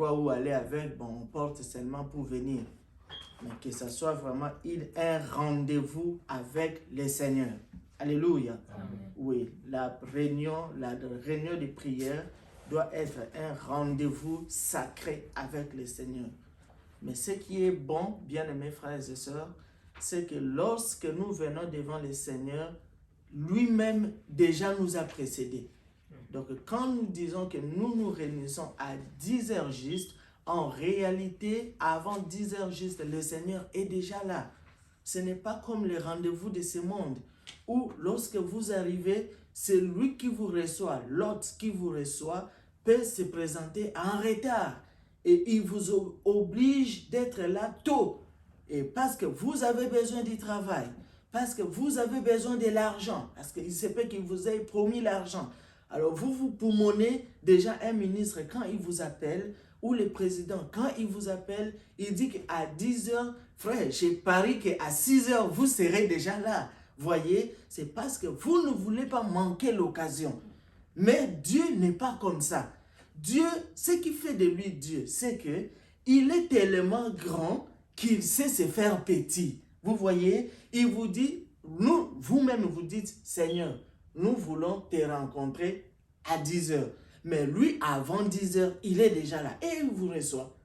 endroit où aller avec, bon, on porte seulement pour venir. Mais que ce soit vraiment un rendez-vous avec le Seigneur. Alléluia. Amen. Oui, la réunion de prière doit être un rendez-vous sacré avec le Seigneur. Mais ce qui est bon, bien-aimés frères et sœurs, c'est que lorsque nous venons devant le Seigneur, lui-même déjà nous a précédés. Donc quand nous disons que nous nous réunissons à 10 heures juste, en réalité, avant 10 heures juste, le Seigneur est déjà là. Ce n'est pas comme les rendez-vous de ce monde, où lorsque vous arrivez, c'est lui qui vous reçoit, l'hôte qui vous reçoit peut se présenter en retard. Et il vous oblige d'être là tôt. Et parce que vous avez besoin du travail, parce que vous avez besoin de l'argent, parce qu'il se peut qu'il vous ait promis l'argent. Alors vous poumonnez déjà un ministre quand il vous appelle, ou le président quand il vous appelle, il dit qu'à 10 heures, frère, j'ai parié qu'à 6 heures, vous serez déjà là. Voyez, c'est parce que vous ne voulez pas manquer l'occasion. Mais Dieu n'est pas comme ça. Dieu, ce qui fait de lui Dieu, c'est qu'il est tellement grand qu'il sait se faire petit. Vous voyez, il vous dit, vous-même vous dites, Seigneur, nous voulons te rencontrer à 10 heures. Mais lui, avant 10 heures, il est déjà là. Et il vous reçoit.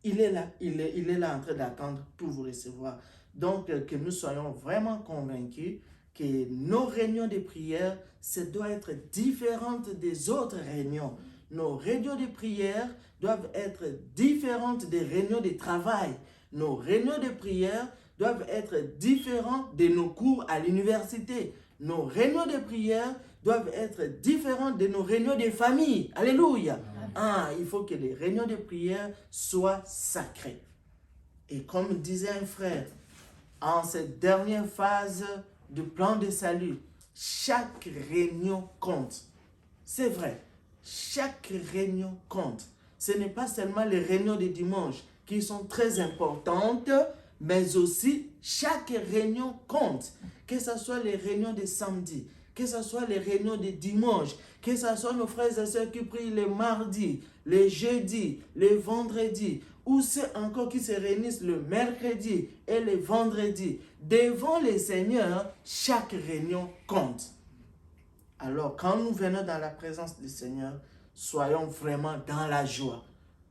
Il est là, il est là en train d'attendre pour vous recevoir. Donc, que nous soyons vraiment convaincus que nos réunions de prière, ça doit être différentes des autres réunions. Nos réunions de prière doivent être différentes des réunions de travail. Nos réunions de prière doivent être différentes de nos cours à l'université. Nos réunions de prière doivent être différentes de nos réunions de famille. Alléluia. Il faut que les réunions de prière soient sacrées. Et comme disait un frère, en cette dernière phase du plan de salut, chaque réunion compte. C'est vrai, chaque réunion compte. Ce n'est pas seulement les réunions de dimanche qui sont très importantes, mais aussi chaque réunion compte. Que ce soit les réunions de samedi, que ce soit les réunions de dimanche, que ce soit nos frères et sœurs qui prient les mardis, les jeudis, les vendredis, ou ceux encore qui se réunissent le mercredi et le vendredi. Devant le Seigneur, chaque réunion compte. Alors, quand nous venons dans la présence du Seigneur, soyons vraiment dans la joie.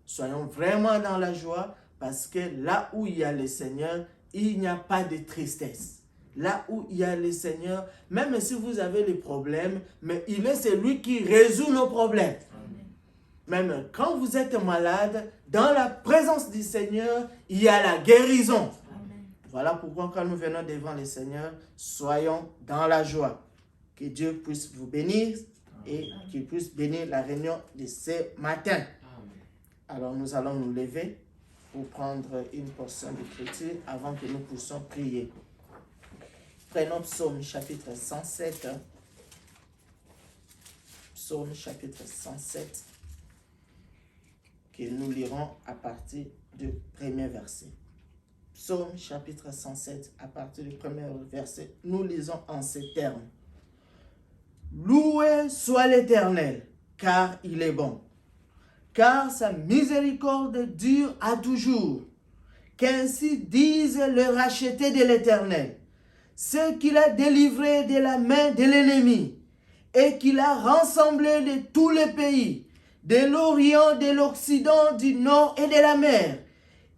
Soyons vraiment dans la joie parce que là où il y a le Seigneur, il n'y a pas de tristesse. Là où il y a le Seigneur, même si vous avez des problèmes, mais il est celui qui résout nos problèmes. Amen. Même quand vous êtes malade, dans la présence du Seigneur, il y a la guérison. Amen. Voilà pourquoi quand nous venons devant le Seigneur, soyons dans la joie. Que Dieu puisse vous bénir et qu'il puisse bénir la réunion de ce matin. Alors nous allons nous lever pour prendre une portion d'écriture avant que nous puissions prier. Prenons Psaume chapitre 107. Psaume chapitre 107 que nous lirons à partir du premier verset. Psaume chapitre 107 à partir du premier verset. Nous lisons en ces termes. Loué soit l'Éternel, car il est bon, car sa miséricorde dure à toujours. Qu'ainsi disent les rachetés de l'Éternel, ceux qu'il a délivrés de la main de l'ennemi, et qu'il a rassemblés de tous les pays, de l'Orient, de l'Occident, du Nord et de la mer.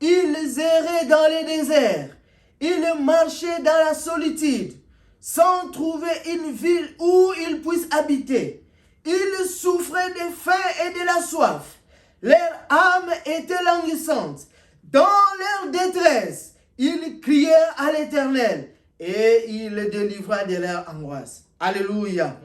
Ils erraient dans les déserts, ils marchaient dans la solitude, sans trouver une ville où ils puissent habiter. Ils souffraient de faim et de la soif. Leur âme était languissante. Dans leur détresse, ils crièrent à l'Éternel et il les délivra de leur angoisse. Alléluia.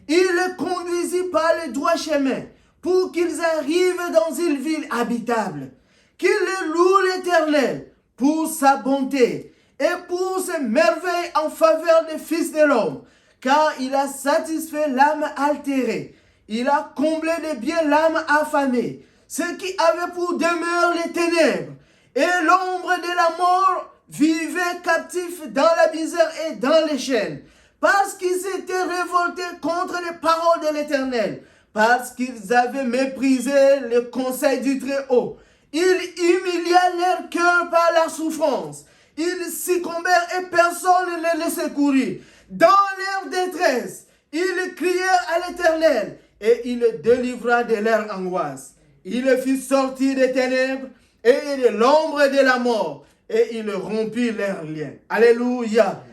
Il les conduisit par le droit chemin pour qu'ils arrivent dans une ville habitable. Qu'ils louent l'Éternel pour sa bonté et pour ses merveilles en faveur des fils de l'homme, car il a satisfait l'âme altérée. Il a comblé de bien l'âme affamée. Ceux qui avaient pour demeure les ténèbres et l'ombre de la mort vivaient captifs dans la misère et dans les chaînes, parce qu'ils s'étaient révoltés contre les paroles de l'Éternel, parce qu'ils avaient méprisé le conseil du Très-Haut. Ils humiliaient leur cœur par la souffrance. Ils succombèrent et personne ne les laissait courir. Dans leur détresse, ils crièrent à l'Éternel et il les délivra de leur angoisse. Il les fit sortir des ténèbres et de l'ombre de la mort et il rompit leurs liens. Alléluia. Amen.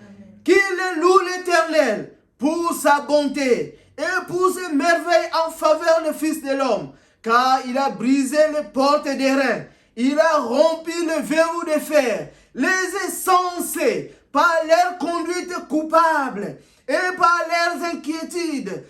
Qu'il loue l'Éternel pour sa bonté et pour ses merveilles en faveur du Fils de l'homme, car il a brisé les portes des reins, il a rompu le verrou de fer, les insensés, par leur conduite coupable et par leurs inquiétudes,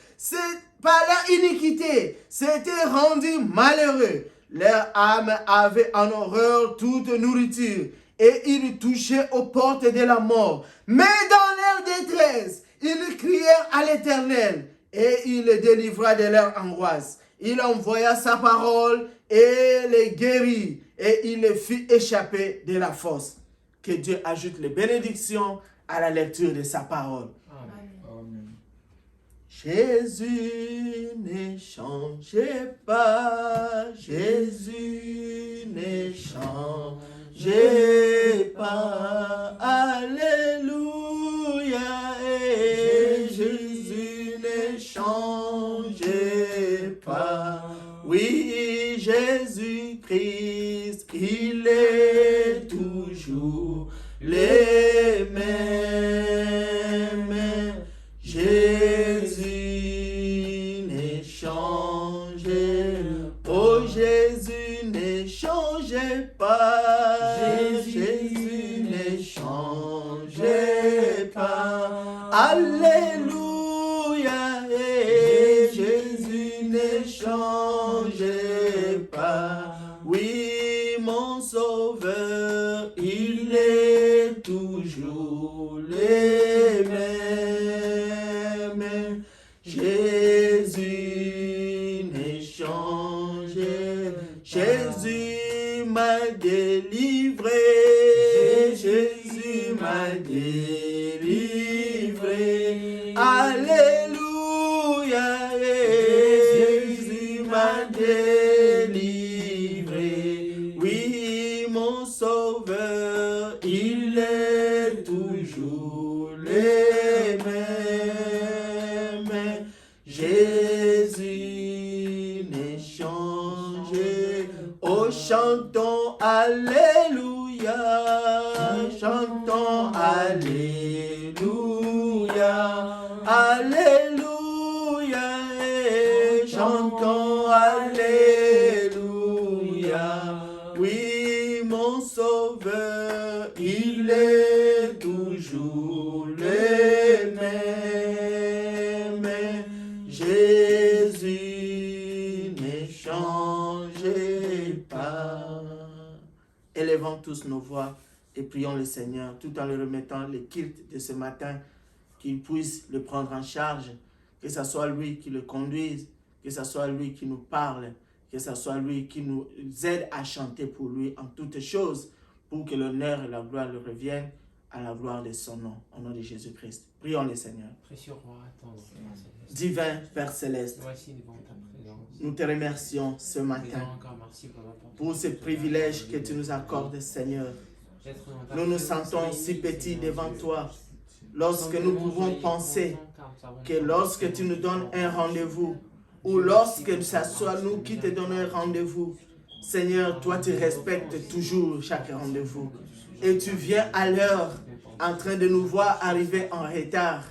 par leur iniquité, s'étaient rendus malheureux. Leur âme avait en horreur toute nourriture et ils touchaient aux portes de la mort. Mais dans leur détresse, ils crièrent à l'Éternel et il les délivra de leur angoisse. Il envoya sa parole et les guérit et il les fit échapper de la fosse. Que Dieu ajoute les bénédictions à la lecture de sa parole. Amen. Jésus ne changeait pas, Jésus ne changeait pas, alléluia, et Jésus ne changeait pas. Oui, Jésus-Christ, il est toujours les mêmes. Jésus n'est changé. Oh, Jésus n'est changé pas. Jésus n'est changé pas. Alléluia. Et Jésus n'est changé pas. Oui, mon Sauveur, il est toujours les mêmes. Jésus n'est changé. Jésus m'a délivré. Jésus m'a délivré. Alléluia. Jésus m'a délivré. Oui, mon Sauveur, il est toujours les mêmes. Jésus n'est changé. Oh, chantons Alléluia. Chantons Alléluia. Alléluia. Et chantons Alléluia. Oui, mon Sauveur, il est toujours le même. Jésus n'est changé pas. Élevons tous nos voix et prions le Seigneur tout en lui remettant le culte de ce matin, qu'il puisse le prendre en charge, que ce soit lui qui le conduise, que ce soit lui qui nous parle, que ce soit lui qui nous aide à chanter pour lui en toutes choses, pour que l'honneur et la gloire lui reviennent à la gloire de son nom, au nom de Jésus-Christ. Prions le Seigneur. Précieux roi, tendre, Divin Père Céleste, voici devant ta présence. nous te remercions ce matin pour ce privilège que tu nous accordes, Seigneur. Nous nous sentons si petits devant toi lorsque nous pouvons penser que lorsque tu nous donnes un rendez-vous ou lorsque ce soit nous qui te donnons un rendez-vous, Seigneur, toi tu respectes toujours chaque rendez-vous et tu viens à l'heure en train de nous voir arriver en retard.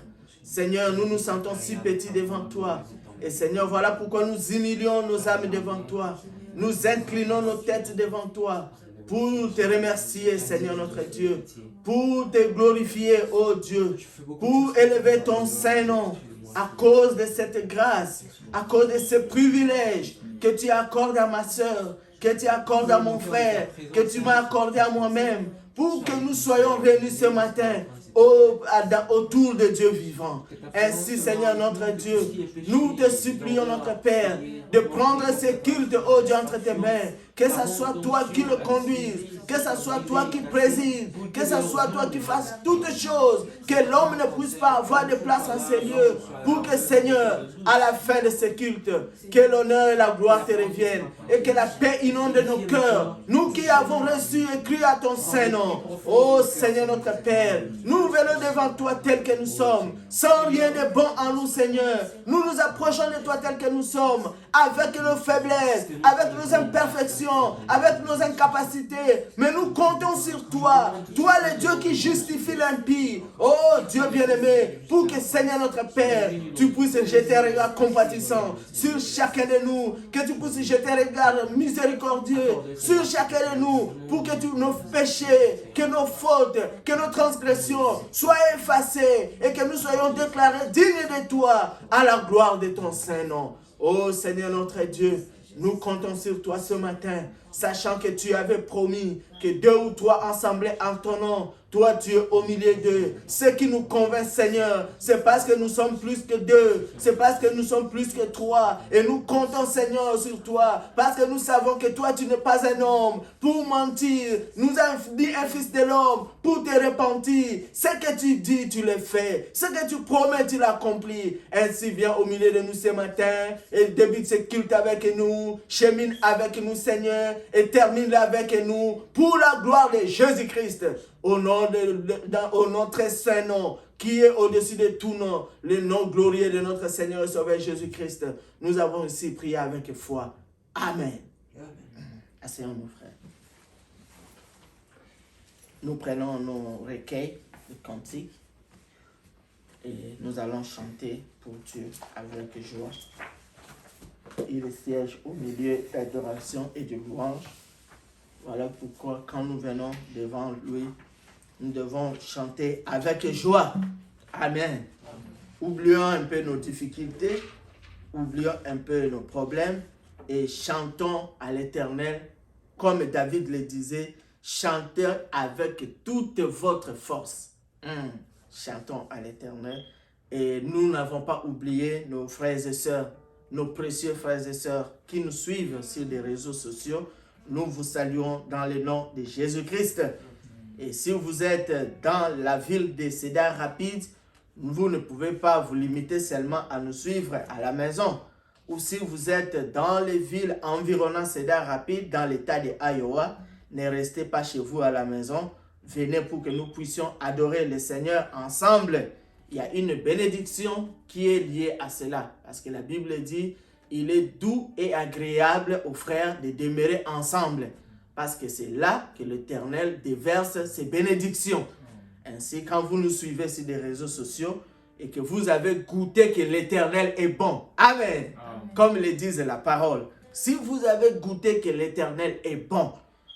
Seigneur, nous nous sentons si petits devant toi. Et Seigneur, voilà pourquoi nous humilions nos âmes devant toi. Nous inclinons nos têtes devant toi pour te remercier, Seigneur notre Dieu, pour te glorifier, ô Dieu, pour élever ton Saint-Nom à cause de cette grâce, à cause de ce privilège que tu accordes à ma soeur, que tu accordes à mon frère, que tu m'as accordé à moi-même, pour que nous soyons réunis ce matin autour de Dieu vivant. Ainsi, Seigneur notre Dieu, nous te supplions, notre Père, de prendre ce culte, ô Dieu, entre tes mains, que ce soit toi qui le conduises, que ce soit toi qui présides, que ce soit toi qui fasses toutes choses, que l'homme ne puisse pas avoir de place en ces lieux, pour que Seigneur, à la fin de ce culte, que l'honneur et la gloire te reviennent, et que la paix inonde nos cœurs, nous qui avons reçu et cru à ton Saint-Nom. Oh Seigneur notre Père, nous venons devant toi tel que nous sommes, sans rien de bon en nous Seigneur. Nous nous approchons de toi tel que nous sommes, avec nos faiblesses, avec nos imperfections, avec nos incapacités, mais nous comptons sur toi, toi le Dieu qui justifie l'impie. Oh Dieu bien-aimé, pour que Seigneur notre Père, tu puisses jeter un regard compatissant sur chacun de nous, que tu puisses jeter un regard miséricordieux sur chacun de nous, pour que nos péchés, que nos fautes, que nos transgressions soient effacées et que nous soyons déclarés dignes de toi à la gloire de ton Saint-Nom. Oh Seigneur notre Dieu, nous comptons sur toi ce matin, sachant que tu avais promis que 2 ou 3 assemblés en ton nom, toi tu es au milieu d'eux. Ce qui nous convainc Seigneur, c'est parce que nous sommes plus que 2, c'est parce que nous sommes plus que 3. Et nous comptons Seigneur sur toi, parce que nous savons que toi tu n'es pas un homme pour mentir. Nous avons dit un fils de l'homme pour te repentir. Ce que tu dis, tu le fais. Ce que tu promets, tu l'accomplis. Ainsi viens au milieu de nous ce matin et débute ce culte avec nous, chemine avec nous Seigneur et termine avec nous pour la gloire de Jésus-Christ. Au nom très saint nom, qui est au-dessus de tout nom, le nom glorieux de notre Seigneur et Sauveur Jésus-Christ. Nous avons ici prié avec foi. Amen. Asseyons-nous, frères. Nous prenons nos recueils de cantiques et nous allons chanter pour Dieu avec joie. Il siège au milieu d'adoration et de louange. Voilà pourquoi quand nous venons devant lui, nous devons chanter avec joie. Amen. Oublions un peu nos difficultés, oublions un peu nos problèmes et chantons à l'Éternel. Comme David le disait, chantez avec toute votre force. Chantons à l'Éternel. Et nous n'avons pas oublié nos frères et sœurs, nos précieux frères et sœurs qui nous suivent sur les réseaux sociaux. Nous vous saluons dans le nom de Jésus-Christ. Et si vous êtes dans la ville de Cedar Rapids, vous ne pouvez pas vous limiter seulement à nous suivre à la maison. Ou si vous êtes dans les villes environnant Cedar Rapids, dans l'état de Iowa, ne restez pas chez vous à la maison. Venez pour que nous puissions adorer le Seigneur ensemble. Il y a une bénédiction qui est liée à cela. Parce que la Bible dit, il est doux et agréable aux frères de demeurer ensemble. Parce que c'est là que l'Éternel déverse ses bénédictions. Ainsi, quand vous nous suivez sur les réseaux sociaux et que vous avez goûté que l'Éternel est bon. Amen. Comme le disent la parole. Si vous avez goûté que l'Éternel est bon,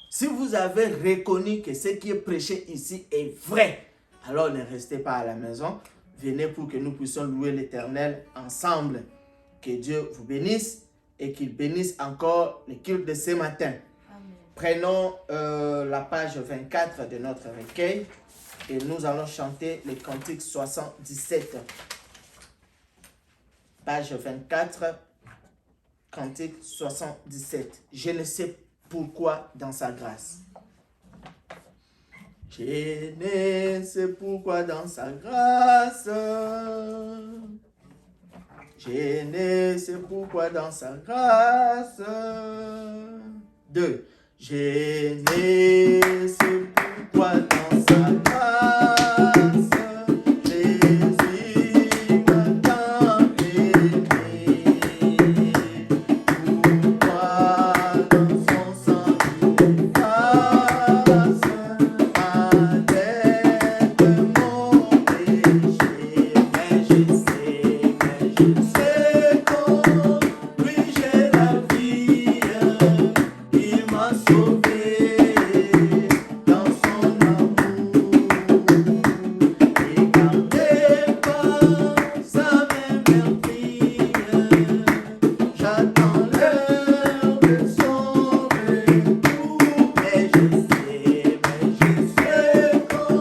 si vous avez reconnu que ce qui est prêché ici est vrai, alors ne restez pas à la maison. Venez pour que nous puissions louer l'Éternel ensemble. Que Dieu vous bénisse et qu'il bénisse encore le culte de ce matin. Prenons la page 24 de notre recueil et nous allons chanter le cantique 77. Page 24, cantique 77. Je ne sais pourquoi dans sa grâce. Je ne sais pourquoi dans sa grâce. Je ne sais pourquoi dans sa grâce. 2. Je ne sais pourquoi dans sa grâce, Jésus m'a tant aimé. Pourquoi dans son sang il efface avec mon péché. Mais je sais qu'en lui j'ai la vie. Il m'a sauvé dans son amour et gardé par sa main merveilleuse. J'attends l'heure de son retour, mais je sais qu'en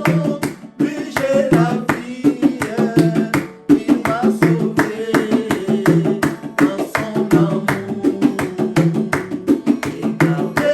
lui j'ai la vie. Il m'a sauvé dans son amour. Et gardé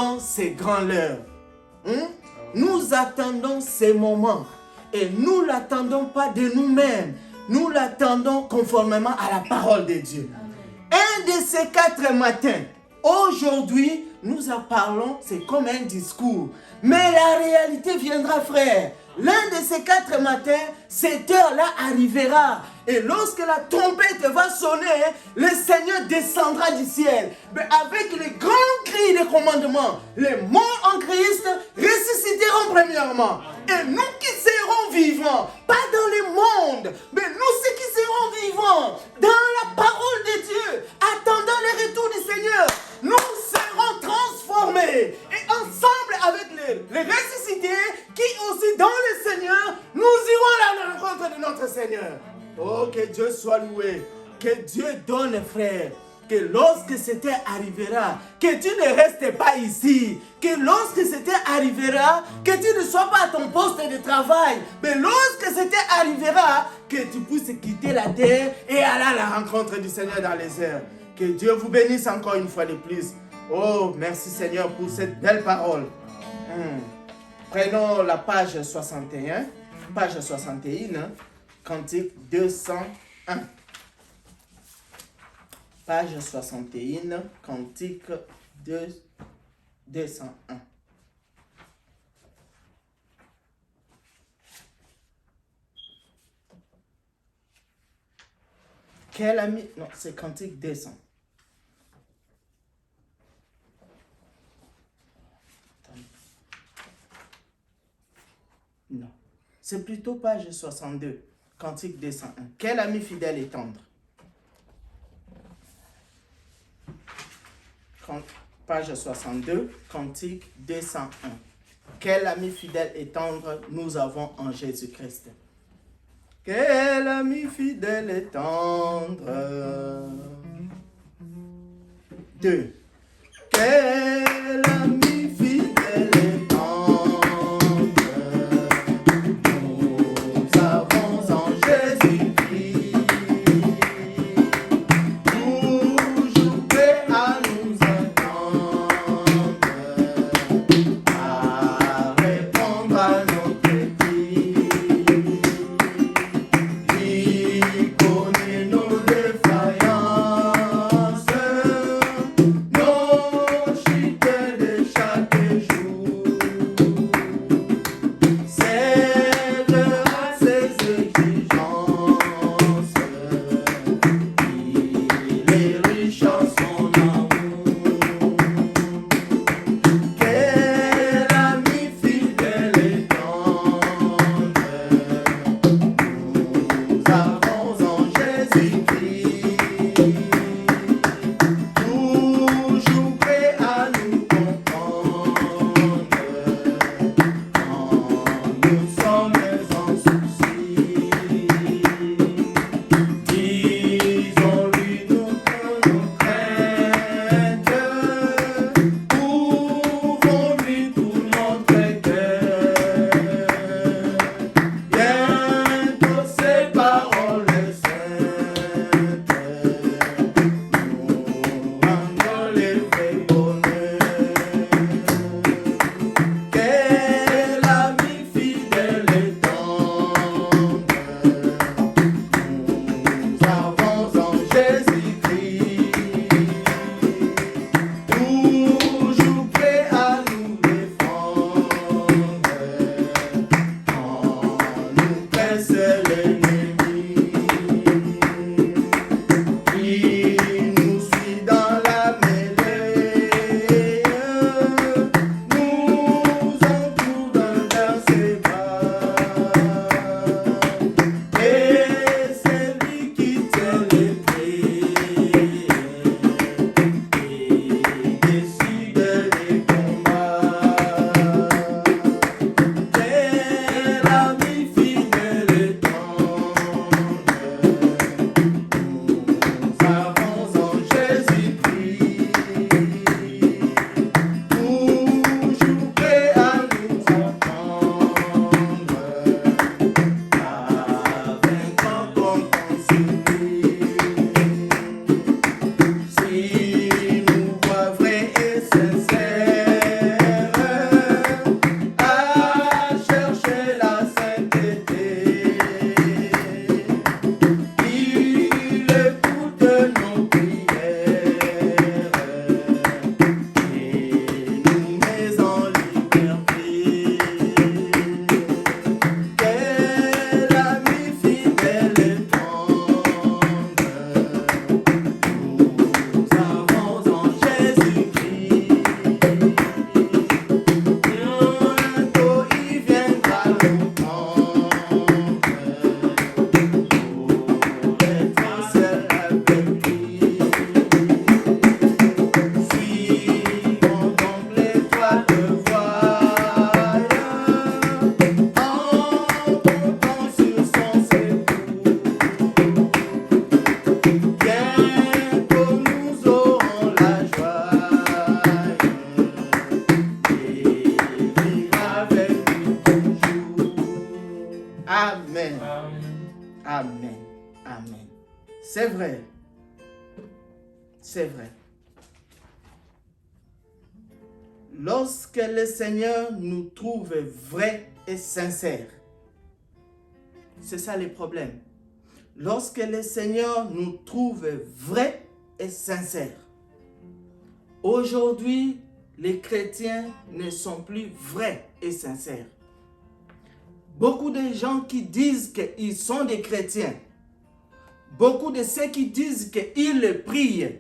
attendons ces grands heures. Nous attendons ces moments. Et nous ne l'attendons pas de nous-mêmes. Nous l'attendons conformément à la parole de Dieu. Un de ces 4 matins, aujourd'hui, nous en parlons, c'est comme un discours. Mais la réalité viendra, frère. L'un de ces 4 matins, cette heure-là arrivera. Et lorsque la trompette va sonner, le Seigneur descendra du ciel. Mais avec les grands cris de commandement, les morts en Christ ressusciteront premièrement. Et nous qui serons vivants, pas dans le monde, mais nous ceux qui serons vivants, dans la parole de Dieu, attendant le retour du Seigneur, nous serons transformés. Et ensemble avec les ressuscités, qui aussi dans le Seigneur, nous irons à la rencontre de notre Seigneur. Oh, que Dieu soit loué. Que Dieu donne, frère. Que lorsque c'était arrivera, que tu ne restes pas ici. Que lorsque c'était arrivera, que tu ne sois pas à ton poste de travail. Mais lorsque c'était arrivera, que tu puisses quitter la terre et aller à la rencontre du Seigneur dans les airs. Que Dieu vous bénisse encore une fois de plus. Oh, merci Seigneur pour cette belle parole. Prenons la page 61. Page 61. Cantique 201. Page 61, Cantique 201. Quel ami... Non, c'est Cantique 200. Non, c'est plutôt page 62. Cantique 201. Quel ami fidèle et tendre. Page 62, Cantique 201. Quel ami fidèle et tendre nous avons en Jésus-Christ. Quel ami fidèle et tendre. 2. Quel ami fidèle et tendre. Des bientôt nous aurons la joie et vivre avec nous toujours. Amen. Amen. Amen. C'est vrai. C'est vrai. Lorsque le Seigneur nous trouve vrais et sincères, c'est ça le problème. Lorsque le Seigneur nous trouve vrais et sincères, aujourd'hui, les chrétiens ne sont plus vrais et sincères. Beaucoup de gens qui disent qu'ils sont des chrétiens, beaucoup de ceux qui disent qu'ils prient,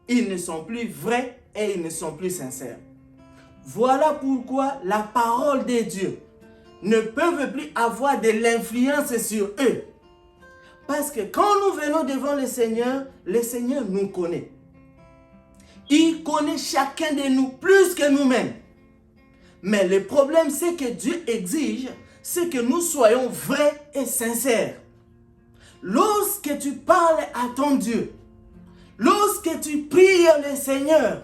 ils ne sont plus vrais et ils ne sont plus sincères. Voilà pourquoi la parole de Dieu ne peut plus avoir de l'influence sur eux. Parce que quand nous venons devant le Seigneur nous connaît. Il connaît chacun de nous plus que nous-mêmes. Mais le problème, c'est que Dieu exige, c'est que nous soyons vrais et sincères. Lorsque tu parles à ton Dieu, lorsque tu pries le Seigneur,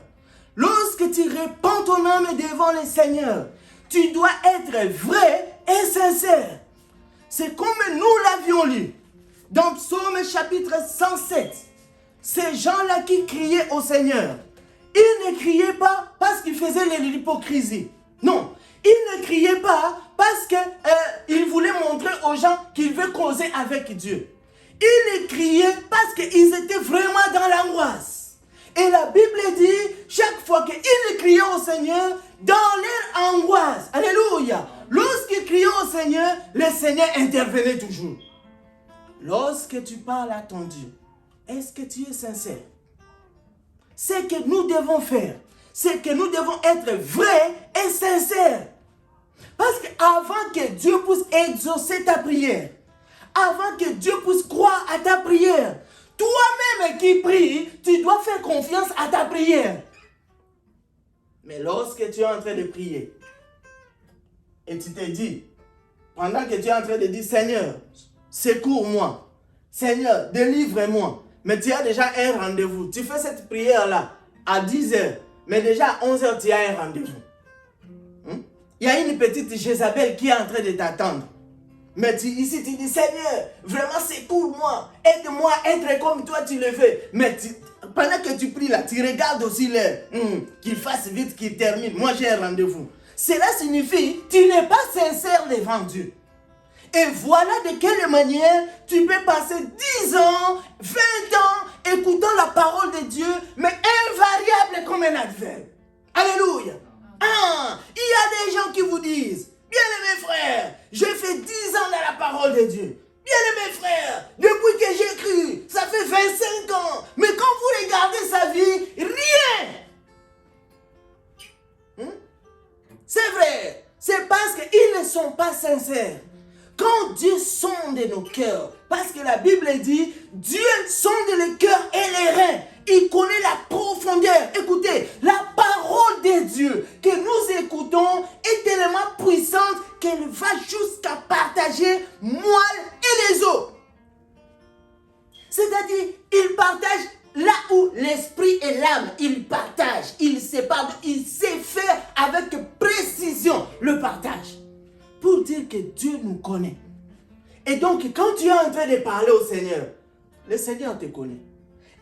lorsque tu répands ton âme devant le Seigneur, tu dois être vrai et sincère. C'est comme nous l'avions lu dans Psaume chapitre 107. Ces gens-là qui criaient au Seigneur, ils ne criaient pas parce qu'ils faisaient l'hypocrisie. Non, ils ne criaient pas parce qu'ils voulaient montrer aux gens qu'ils veulent causer avec Dieu. Ils ne criaient parce qu'ils étaient vraiment dans l'angoisse. Et la Bible dit, chaque fois qu'ils criaient au Seigneur, dans leur angoisse, alléluia, lorsqu'ils criaient au Seigneur, le Seigneur intervenait toujours. Lorsque tu parles à ton Dieu, est-ce que tu es sincère? Ce que nous devons faire, c'est que nous devons être vrais et sincères. Parce qu'avant que Dieu puisse exaucer ta prière, avant que Dieu puisse croire à ta prière, toi-même qui pries, tu dois faire confiance à ta prière. Mais lorsque tu es en train de prier, et tu te dis, pendant que tu es en train de dire, Seigneur, secours-moi, Seigneur, délivre-moi, mais tu as déjà un rendez-vous. Tu fais cette prière-là à 10h, mais déjà à 11h, tu as un rendez-vous. Il y a une petite Jézabel qui est en train de t'attendre. Mais ici, tu dis, Seigneur, vraiment secours-moi, aide-moi à être comme toi tu le veux. Mais pendant que tu pries là, tu regardes aussi l'heure, qu'il fasse vite, qu'il termine. Moi, j'ai un rendez-vous. Cela signifie que tu n'es pas sincère devant Dieu. Et voilà de quelle manière tu peux passer 10 ans, 20 ans, écoutant la parole de Dieu, mais invariable comme un adverbe. Alléluia. Il y a des gens qui vous disent, bien-aimés frères, j'ai fait 10 ans dans la parole de Dieu. Bien-aimés frères, depuis que j'ai cru, ça fait 25 ans. Mais quand vous regardez sa vie, rien. C'est vrai. C'est parce qu'ils ne sont pas sincères. Quand Dieu sonde nos cœurs, parce que la Bible dit, Dieu sonde les cœurs et les reins. Il connaît la profondeur. Écoutez, la parole de Dieu que nous écoutons est tellement puissante qu'elle va jusqu'à partager moelle et les os. C'est-à-dire, il partage là où l'esprit et l'âme, il partage, il sépare, il sait faire avec précision le partage. Pour dire que Dieu nous connaît. Et donc, quand tu es en train de parler au Seigneur, le Seigneur te connaît.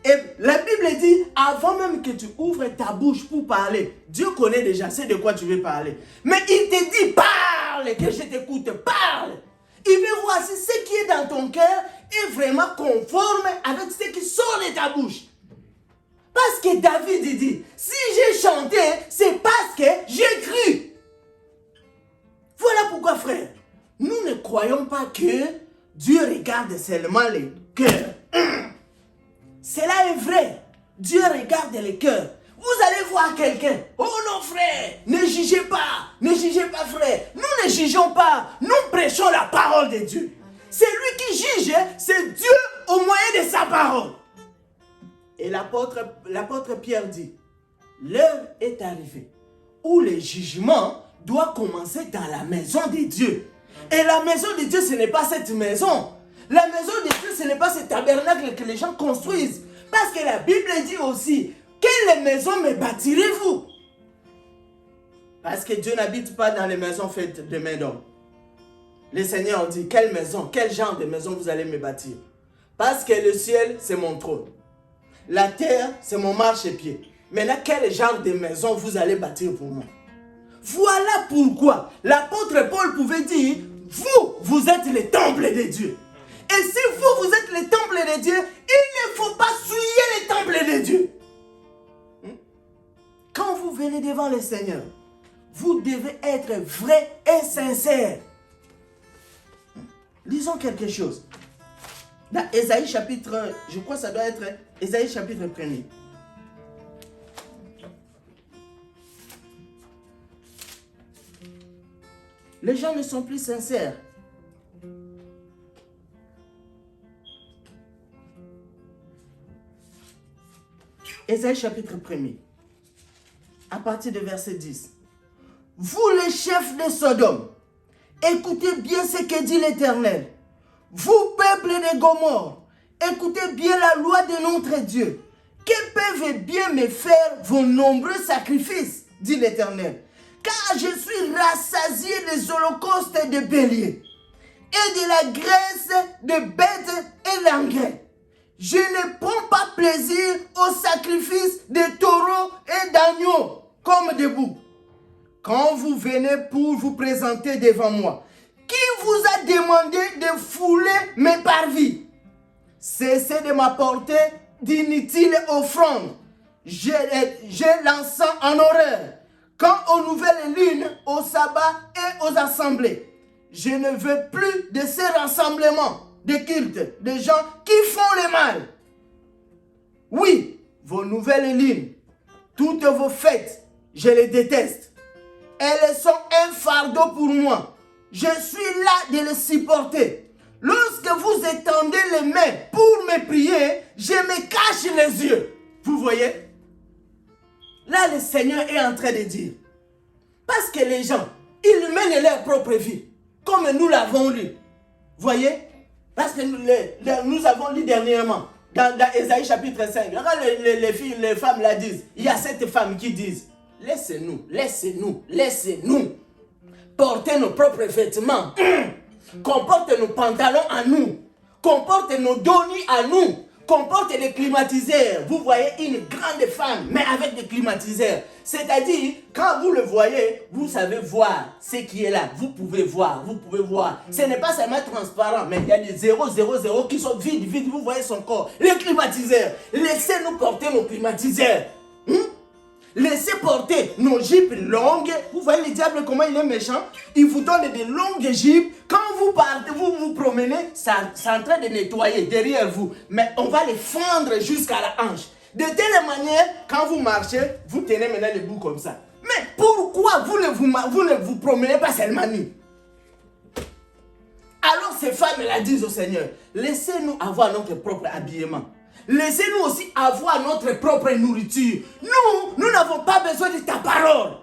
Et la Bible dit, avant même que tu ouvres ta bouche pour parler, Dieu connaît déjà, c'est de quoi tu veux parler. Mais il te dit, parle, que je t'écoute, parle. Il veut voir si ce qui est dans ton cœur est vraiment conforme avec ce qui sort de ta bouche. Parce que David dit, si j'ai chanté, c'est parce que j'ai cru. Voilà pourquoi, frère, nous ne croyons pas que Dieu regarde seulement les cœurs. Cela est vrai. Dieu regarde les cœurs. Vous allez voir quelqu'un. Oh non, frère, ne jugez pas, frère. Nous ne jugeons pas. Nous prêchons la parole de Dieu. C'est lui qui juge, c'est Dieu au moyen de sa parole. Et l'apôtre Pierre dit, l'heure est arrivée où le jugement doit commencer dans la maison de Dieu. Et la maison de Dieu, ce n'est pas cette maison. La maison de Dieu, ce n'est pas ce tabernacle que les gens construisent. Parce que la Bible dit aussi, quelle maison me bâtirez-vous? Parce que Dieu n'habite pas dans les maisons faites de main d'homme. Le Seigneur dit, quelle maison, quel genre de maison vous allez me bâtir? Parce que le ciel, c'est mon trône. La terre, c'est mon marchepied. Maintenant, quel genre de maison vous allez bâtir pour moi? Voilà pourquoi l'apôtre Paul pouvait dire, vous êtes le temple de Dieu. Et si vous êtes le temple de Dieu, il ne faut pas souiller le temple de Dieu. Quand vous venez devant le Seigneur, vous devez être vrai et sincère. Lisons quelque chose. Dans Ésaïe chapitre, je crois que ça doit être Ésaïe chapitre 1er. Les gens ne sont plus sincères. Ésaïe chapitre 1er, à partir de verset 10. Vous les chefs de Sodome, écoutez bien ce que dit l'Éternel. Vous, peuple de Gomorrhe, écoutez bien la loi de notre Dieu. Que peuvent bien me faire vos nombreux sacrifices, dit l'Éternel. Car je suis rassasié des holocaustes de béliers et de la graisse de bêtes et l'engrais. Je ne prends pas plaisir aux sacrifices de taureaux et d'agneaux comme des boucs. Quand vous venez pour vous présenter devant moi, qui vous a demandé de fouler mes parvis? Cessez de m'apporter d'inutiles offrandes. J'ai l'encens en horreur. Quand aux nouvelles lunes, au sabbat et aux assemblées, je ne veux plus de ces rassemblements de cultes, de gens qui font le mal. Oui, vos nouvelles lunes, toutes vos fêtes, je les déteste. Elles sont un fardeau pour moi. Je suis là de les supporter. Lorsque vous étendez les mains pour me prier, je me cache les yeux. Vous voyez? Là, le Seigneur est en train de dire, parce que les gens, ils mènent leur propre vie, comme nous l'avons lu. Voyez? Parce que nous avons lu dernièrement, dans Ésaïe chapitre 5. Regarde les filles, les femmes la disent. Il y a cette femme qui disent, laissez-nous, laissez-nous, laissez-nous porter nos propres vêtements. Comporte nos pantalons à nous. Comporte nos donis à nous. Comporte les climatiseurs. Vous voyez une grande femme, mais avec des climatiseurs. C'est-à-dire, quand vous le voyez, vous savez voir ce qui est là. Vous pouvez voir, vous pouvez voir. Ce n'est pas seulement transparent, mais il y a des 000 qui sont vides, vides. Vous voyez son corps. Les climatiseurs. Laissez-nous porter nos climatiseurs. Laissez porter nos jupes longues. Vous voyez le diable comment il est méchant. Il vous donne des longues jupes. Quand vous partez, vous vous promenez, c'est en train de nettoyer derrière vous. Mais on va les fendre jusqu'à la hanche. De telle manière, quand vous marchez, vous tenez maintenant les bouts comme ça. Mais pourquoi vous ne vous promenez pas seulement nu? Alors ces femmes-là disent au Seigneur, laissez-nous avoir notre propre habillement. Laissez-nous aussi avoir notre propre nourriture. Nous n'avons pas besoin de ta parole.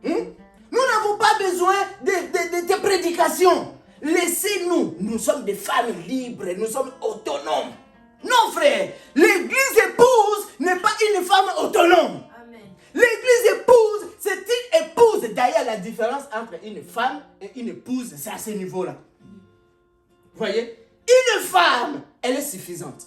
Nous n'avons pas besoin de tes prédications. Laissez-nous. Nous sommes des femmes libres. Nous sommes autonomes. Non, frère. L'église épouse n'est pas une femme autonome. Amen. L'église épouse, c'est une épouse. D'ailleurs, la différence entre une femme et une épouse, c'est à ce niveau-là. Vous voyez? Une femme, elle est suffisante.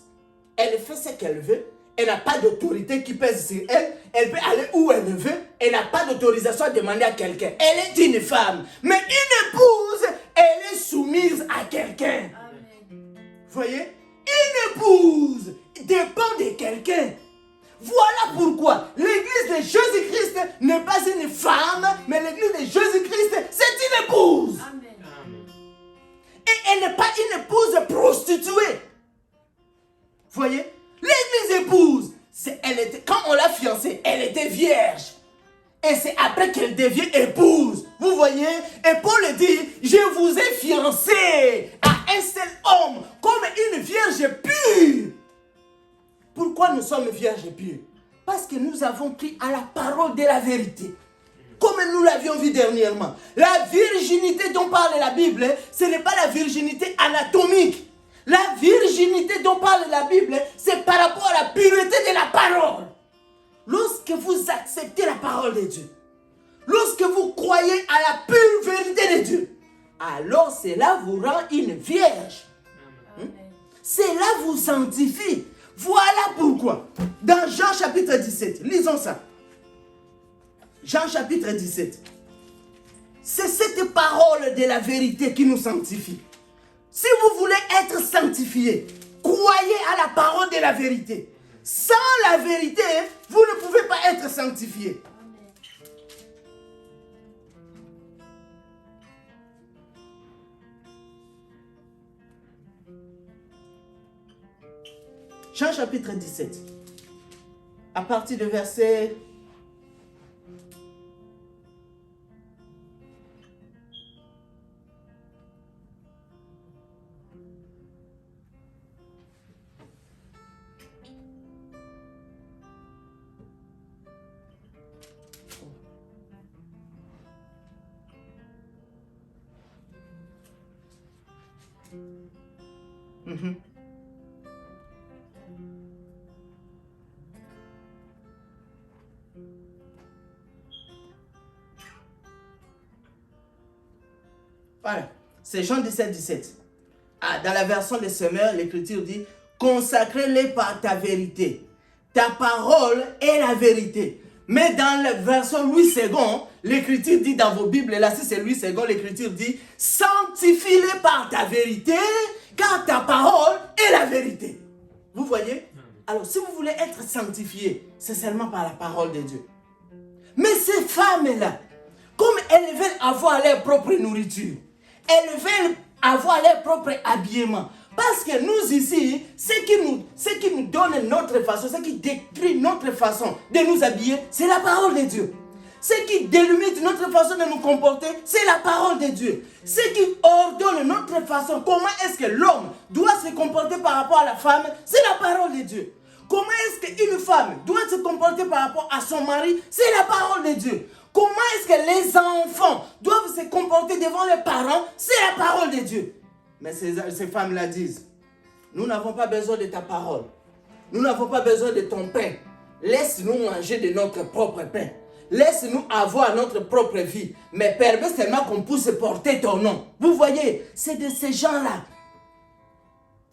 Elle fait ce qu'elle veut. Elle n'a pas d'autorité qui pèse sur elle. Elle peut aller où elle veut. Elle n'a pas d'autorisation à demander à quelqu'un. Elle est une femme. Mais une épouse, elle est soumise à quelqu'un. Vous voyez? Une épouse dépend de quelqu'un. Voilà pourquoi l'église de Jésus-Christ n'est pas une femme, mais l'église de Jésus-Christ, c'est une épouse. Amen. Et elle n'est pas une épouse prostituée. Vous voyez? L'église épouse, quand on l'a fiancée, elle était vierge. Et c'est après qu'elle devient épouse. Vous voyez? Et Paul dit, je vous ai fiancé à un seul homme, comme une vierge pure. Pourquoi nous sommes vierges pures? Parce que nous avons pris à la parole de la vérité. Comme nous l'avions vu dernièrement. La virginité dont parle la Bible, ce n'est pas la virginité anatomique. La virginité dont parle la Bible, c'est par rapport à la pureté de la parole. Lorsque vous acceptez la parole de Dieu, lorsque vous croyez à la pure vérité de Dieu, alors cela vous rend une vierge. Cela vous sanctifie. Voilà pourquoi, dans Jean chapitre 17, lisons ça. Jean chapitre 17. C'est cette parole de la vérité qui nous sanctifie. Si vous voulez être sanctifié, croyez à la parole de la vérité. Sans la vérité, vous ne pouvez pas être sanctifié. Jean chapitre 17. À partir du verset... Voilà, c'est Jean 17, 17. Ah, dans la version des Semeurs, l'Écriture dit « Consacrez-les par ta vérité. Ta parole est la vérité. » Mais dans la version Louis II, l'Écriture dit dans vos Bibles, là si c'est Louis II, l'Écriture dit « Sanctifie-les par ta vérité, car ta parole est la vérité. » Vous voyez? Alors, si vous voulez être sanctifié, c'est seulement par la parole de Dieu. Mais ces femmes-là, comme elles veulent avoir leur propre nourriture, elles veulent avoir leur propre habillement. Parce que nous ici, ce qui nous donne notre façon, ce qui décrit notre façon de nous habiller, c'est la parole de Dieu. Ce qui délimite notre façon de nous comporter, c'est la parole de Dieu. Ce qui ordonne notre façon, comment est-ce que l'homme doit se comporter par rapport à la femme, c'est la parole de Dieu. Comment est-ce qu'une femme doit se comporter par rapport à son mari, c'est la parole de Dieu. Comment est-ce que les enfants doivent se comporter devant leurs parents, c'est la parole de Dieu. Mais ces femmes-là disent, nous n'avons pas besoin de ta parole. Nous n'avons pas besoin de ton pain. Laisse-nous manger de notre propre pain. Laisse-nous avoir notre propre vie. Mais permets seulement qu'on puisse porter ton nom. Vous voyez, c'est de ces gens-là.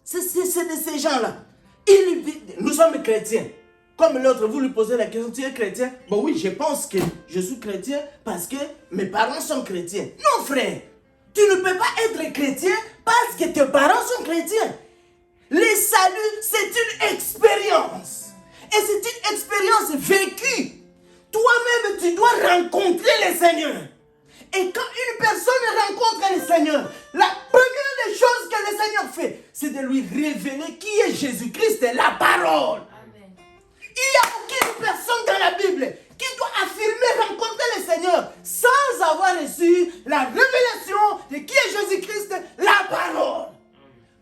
C'est de ces gens-là. Nous sommes chrétiens. Comme l'autre, vous lui posez la question, tu es chrétien? Bon oui, je pense que je suis chrétien parce que mes parents sont chrétiens. Non frère, tu ne peux pas être chrétien parce que tes parents sont chrétiens. Le salut, c'est une expérience. Et c'est une expérience vécue. Toi-même, tu dois rencontrer le Seigneur. Et quand une personne rencontre le Seigneur, la première des choses que le Seigneur fait, c'est de lui révéler qui est Jésus-Christ, la parole. Amen. Il n'y a aucune personne dans la Bible qui doit affirmer rencontrer le Seigneur sans avoir reçu la révélation de qui est Jésus-Christ, la parole.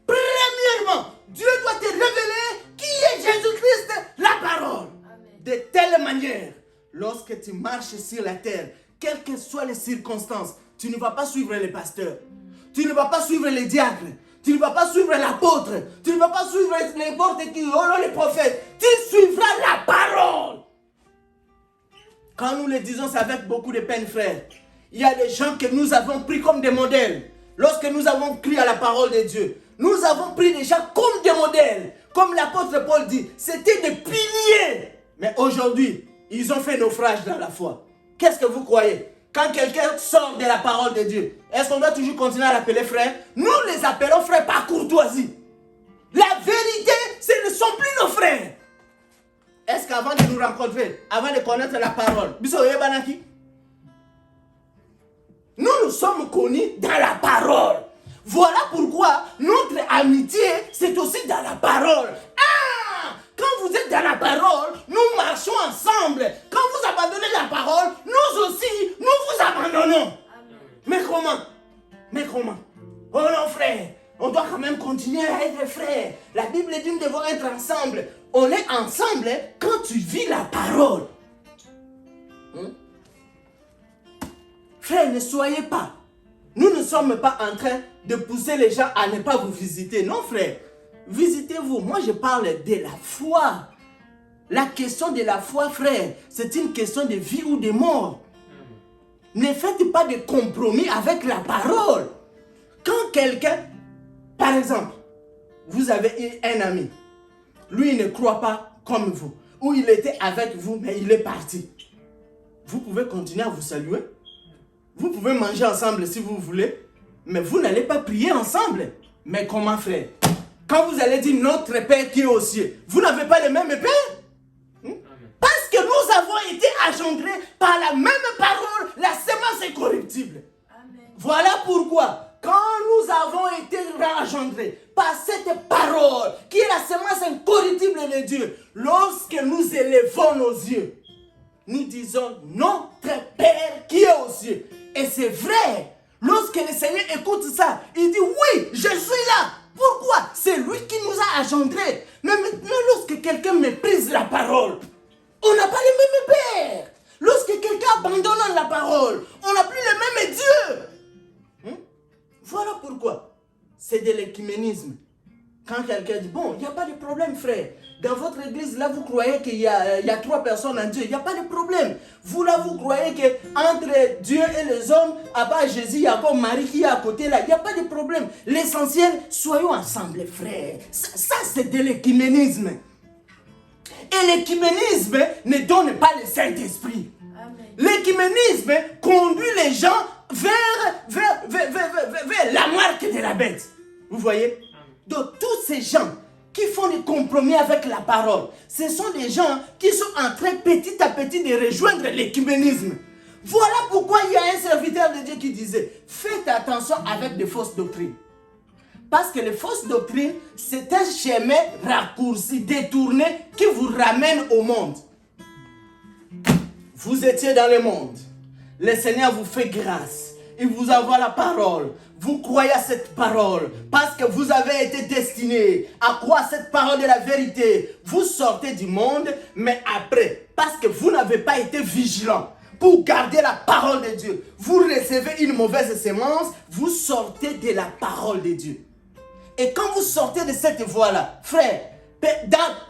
Premièrement, Dieu doit te révéler qui est Jésus-Christ, la parole. Amen. De telle manière, lorsque tu marches sur la terre, quelles que soient les circonstances, tu ne vas pas suivre les pasteurs, tu ne vas pas suivre les diacres, tu ne vas pas suivre l'apôtre, tu ne vas pas suivre n'importe qui, les prophètes, tu suivras la parole. Quand nous le disons, c'est avec beaucoup de peine, frère. Il y a des gens que nous avons pris comme des modèles. Lorsque nous avons crié à la parole de Dieu, nous avons pris des gens comme des modèles. Comme l'apôtre Paul dit, c'était des piliers. Mais aujourd'hui, ils ont fait naufrage dans la foi. Qu'est-ce que vous croyez? Quand quelqu'un sort de la parole de Dieu, est-ce qu'on doit toujours continuer à l'appeler frère? Nous les appelons frères par courtoisie. La vérité, ce ne sont plus nos frères. Est-ce qu'avant de nous rencontrer, avant de connaître la parole, nous sommes connus dans la parole. Voilà pourquoi notre amitié, c'est aussi dans la parole. Ah! Quand vous êtes dans la parole, nous marchons ensemble. Quand vous abandonnez la parole, nous aussi, nous vous abandonnons. Amen. Mais comment? Oh non, frère, on doit quand même continuer à être frères. La Bible dit que nous devons être ensemble. On est ensemble quand tu vis la parole. Frère, ne soyez pas Nous ne sommes pas en train de pousser les gens à ne pas vous visiter. Non, frère. Visitez-vous. Moi, je parle de la foi. La question de la foi, frère, c'est une question de vie ou de mort. Ne faites pas de compromis avec la parole. Quand quelqu'un, par exemple, vous avez un ami, lui, il ne croit pas comme vous, ou il était avec vous, mais il est parti. Vous pouvez continuer à vous saluer. Vous pouvez manger ensemble si vous voulez, mais vous n'allez pas prier ensemble. Mais comment, frère? Quand vous allez dire notre Père qui est aux cieux, vous n'avez pas le même Père? Parce que nous avons été engendrés par la même parole, la semence est corruptible. Amen. Voilà pourquoi, quand nous avons été engendrés par cette parole, qui est la semence incorruptible de Dieu, lorsque nous élevons nos yeux, nous disons notre Père qui est aux cieux. Et c'est vrai, lorsque le Seigneur écoute ça, il dit oui, je suis là. Pourquoi? C'est lui qui nous a engendrés. Mais maintenant, lorsque quelqu'un méprise la parole, on n'a pas le même Père. Lorsque quelqu'un abandonne la parole, on n'a plus le même Dieu. Voilà pourquoi. C'est de l'écuménisme. Quand quelqu'un dit, bon, il n'y a pas de problème, frère. Dans votre église, là, vous croyez qu'il y a 3 personnes en Dieu. Il n'y a pas de problème. Vous, là, vous croyez qu'entre Dieu et les hommes, à part Jésus, il y a encore Marie qui est à côté, là. Il n'y a pas de problème. L'essentiel, soyons ensemble, frère. Ça c'est de l'écuménisme. Et l'écuménisme ne donne pas le Saint-Esprit. L'écuménisme conduit les gens vers la marque de la bête. Vous voyez? Donc, tous ces gens qui font des compromis avec la parole, ce sont des gens qui sont en train petit à petit de rejoindre l'écuménisme. Voilà pourquoi il y a un serviteur de Dieu qui disait, faites attention avec des fausses doctrines. Parce que les fausses doctrines, c'est un chemin raccourci, détourné, qui vous ramène au monde. Vous étiez dans le monde. Le Seigneur vous fait grâce. Il vous envoie la parole. Vous croyez à cette parole. Parce que vous avez été destiné à croire cette parole de la vérité. Vous sortez du monde, mais après, parce que vous n'avez pas été vigilant pour garder la parole de Dieu, vous recevez une mauvaise sémence, vous sortez de la parole de Dieu. Et quand vous sortez de cette voie-là, frère,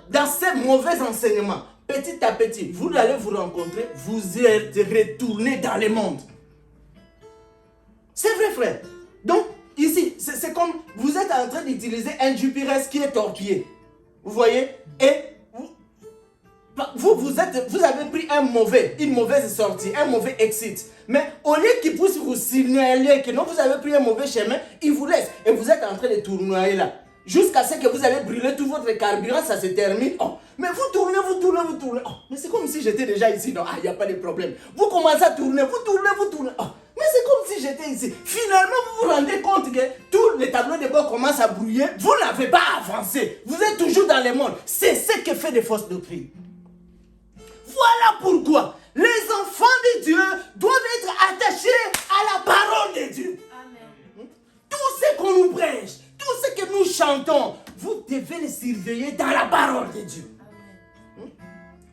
dans ces mauvais enseignements, petit à petit, vous allez vous rencontrer, vous êtes retourné dans le monde. C'est vrai, frère. Donc, ici, c'est comme vous êtes en train d'utiliser un GPS qui est torpillé. Vous voyez? Et vous avez pris une mauvaise sortie, un mauvais exit. Mais au lieu qu'il puisse vous signaler que non, vous avez pris un mauvais chemin, il vous laisse. Et vous êtes en train de tournoyer là. Jusqu'à ce que vous allez brûler tout votre carburant, ça se termine. Oh, mais vous tournez. Oh, mais c'est comme si j'étais déjà ici. Non, il n'y a pas de problème. Vous commencez à tourner, vous tournez. Oh, mais c'est comme si j'étais ici. Finalement, vous vous rendez compte que tous les tableaux de bord commencent à brouiller. Vous n'avez pas avancé. Vous êtes toujours dans le monde. C'est ce que fait des fausses doctrines. Voilà pourquoi les enfants de Dieu doivent être attachés à la parole de Dieu. Amen. Tout ce qu'on nous prêche, tout ce que nous chantons, vous devez les surveiller dans la parole de Dieu. Amen.